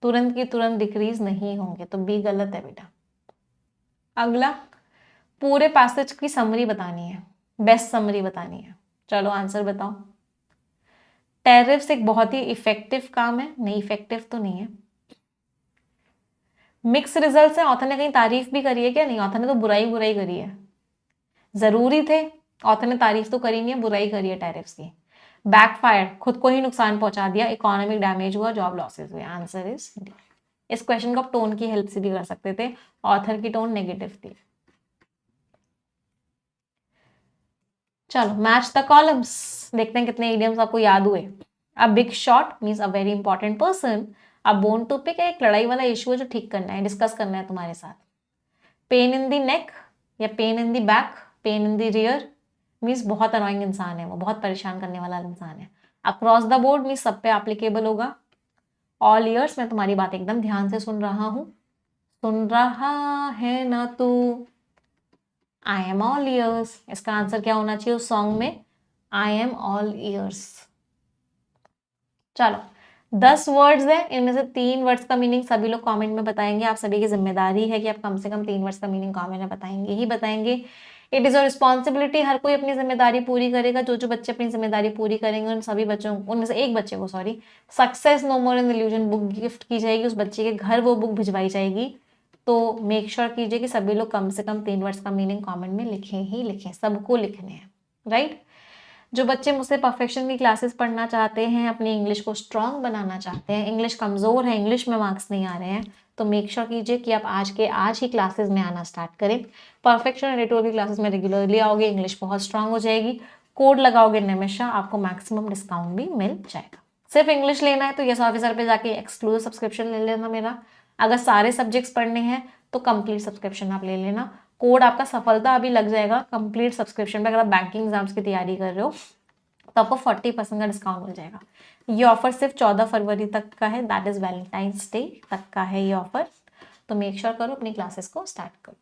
तुरंत की तुरंत डिक्रीज नहीं होंगे, तो बी गलत है बेटा। अगला, पूरे पैसेज की समरी बतानी है, बेस्ट समरी बतानी है। चलो आंसर बताओ। टैरिफ्स एक बहुत ही इफेक्टिव काम है, नहीं इफेक्टिव तो नहीं है। मिक्स रिजल्ट्स है, ऑथर ने कहीं तारीफ भी करी है क्या? नहीं, ऑथर ने तो बुराई बुराई करी है। जरूरी थे, ऑथर ने तारीफ तो करी नहीं है, बुराई करी है टैरिफ्स की। बैकफायर, खुद को ही नुकसान पहुंचा दिया, इकोनॉमिक डैमेज हुआ, जॉब लॉसेस हुए। Answer is D. इस क्वेश्चन को आप टोन की हेल्प से भी कर सकते थे, ऑथर की टोन नेगेटिव थी। चलो मैच द कॉलम्स, देखते हैं कितने इडियम्स आपको याद हुए। A big shot means a very important person. A bone to pick एक लड़ाई वाला इशू है जो ठीक करना है, डिस्कस करना है तुम्हारे साथ। पेन इन द नेक या pain in the back, pain in the rear means बहुत अनोइंग इंसान है वो, बहुत परेशान करने वाला इंसान है। अक्रॉस द बोर्ड मीन्स सब पे एप्लीकेबल होगा। ऑल ईयर्स, मैं तुम्हारी बात एकदम ध्यान से सुन रहा हूँ, सुन रहा है ना तू। आई एम ऑल ईयर्स, इसका आंसर क्या होना चाहिए उस सॉन्ग में? आई एम ऑल ईयर्स। चलो 10 वर्ड्स है, इनमें से 3 वर्ड्स का मीनिंग सभी लोग कमेंट में बताएंगे। आप सभी की जिम्मेदारी है कि आप कम से कम 3 वर्ड्स का मीनिंग कमेंट में बताएंगे ही बताएंगे। इट इज़ योर रिस्पॉन्सिबिलिटी, हर कोई अपनी जिम्मेदारी पूरी करेगा। जो जो बच्चे अपनी जिम्मेदारी पूरी करेंगे उन सभी बच्चों, उनमें से एक बच्चे को सक्सेस नो मोर इन इल्यूजन बुक गिफ्ट की जाएगी, उस बच्चे के घर वो बुक भिजवाई जाएगी। तो मेक श्योर कीजिए कि सभी लोग कम से कम 3 वर्ड्स का मीनिंग कमेंट में लिखें ही लिखें, सबको लिखने हैं, राइट। जो बच्चे मुझसे परफेक्शन की क्लासेस पढ़ना चाहते हैं, अपनी इंग्लिश को स्ट्रांग बनाना चाहते हैं, इंग्लिश कमज़ोर है, इंग्लिश में मार्क्स नहीं आ रहे हैं, तो मेक श्योर कीजिए कि आप आज ही क्लासेस में आना स्टार्ट करें। परफेक्शन एडिटोरियल की क्लासेस में रेगुलरली आओगे, इंग्लिश बहुत स्ट्रांग हो जाएगी। कोड लगाओगे निमिषा, आपको मैक्सिमम डिस्काउंट भी मिल जाएगा। सिर्फ इंग्लिश लेना है तो यस ऑफिसर पे जाके एक्सक्लूसिव सब्सक्रिप्शन ले लेना मेरा। अगर सारे सब्जेक्ट्स पढ़ने हैं तो कंप्लीट सब्सक्रिप्शन आप ले लेना। कोड आपका सफलता अभी लग जाएगा कंप्लीट सब्सक्रिप्शन पे। अगर आप बैंकिंग एग्जाम्स की तैयारी कर रहे हो तो आपको 40% का डिस्काउंट मिल जाएगा। ये ऑफर सिर्फ 14 फरवरी तक का है, दैट इज वैलेंटाइंस डे तक का है ये ऑफर। तो मेक श्योर करो अपनी क्लासेस को स्टार्ट करो।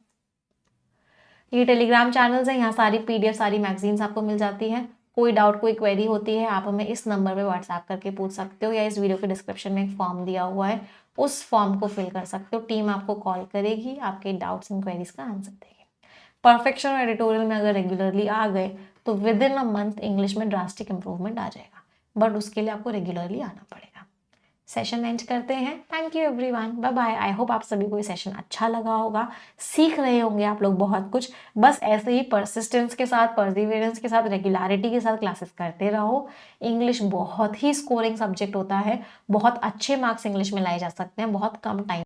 ये टेलीग्राम चैनल्स है, यहाँ सारी PDF सारी मैगजीन्स आपको मिल जाती है। कोई डाउट कोई क्वेरी होती है आप हमें इस नंबर पे व्हाट्सएप करके पूछ सकते हो, या इस वीडियो के डिस्क्रिप्शन में एक फॉर्म दिया हुआ है उस फॉर्म को फिल कर सकते हो। टीम आपको कॉल करेगी, आपके डाउट्स एंड क्वेरीज का आंसर देगी। परफेक्शन और एडिटोरियल में अगर रेगुलरली आ गए तो with in a month English में ड्रास्टिक इंप्रूवमेंट आ जाएगा, बट उसके लिए आपको रेगुलरली आना पड़ेगा। सेशन एंड करते हैं। Thank you everyone, bye bye. I hope आप सभी को ये सेशन अच्छा लगा होगा, सीख रहे होंगे आप लोग बहुत कुछ। बस ऐसे ही परसिस्टेंस के साथ, परसिवियरेंस के साथ, रेगुलरिटी के साथ क्लासेस करते रहो। इंग्लिश बहुत ही स्कोरिंग सब्जेक्ट होता है, बहुत अच्छे मार्क्स इंग्लिश में लाए जा सकते हैं बहुत कम टाइम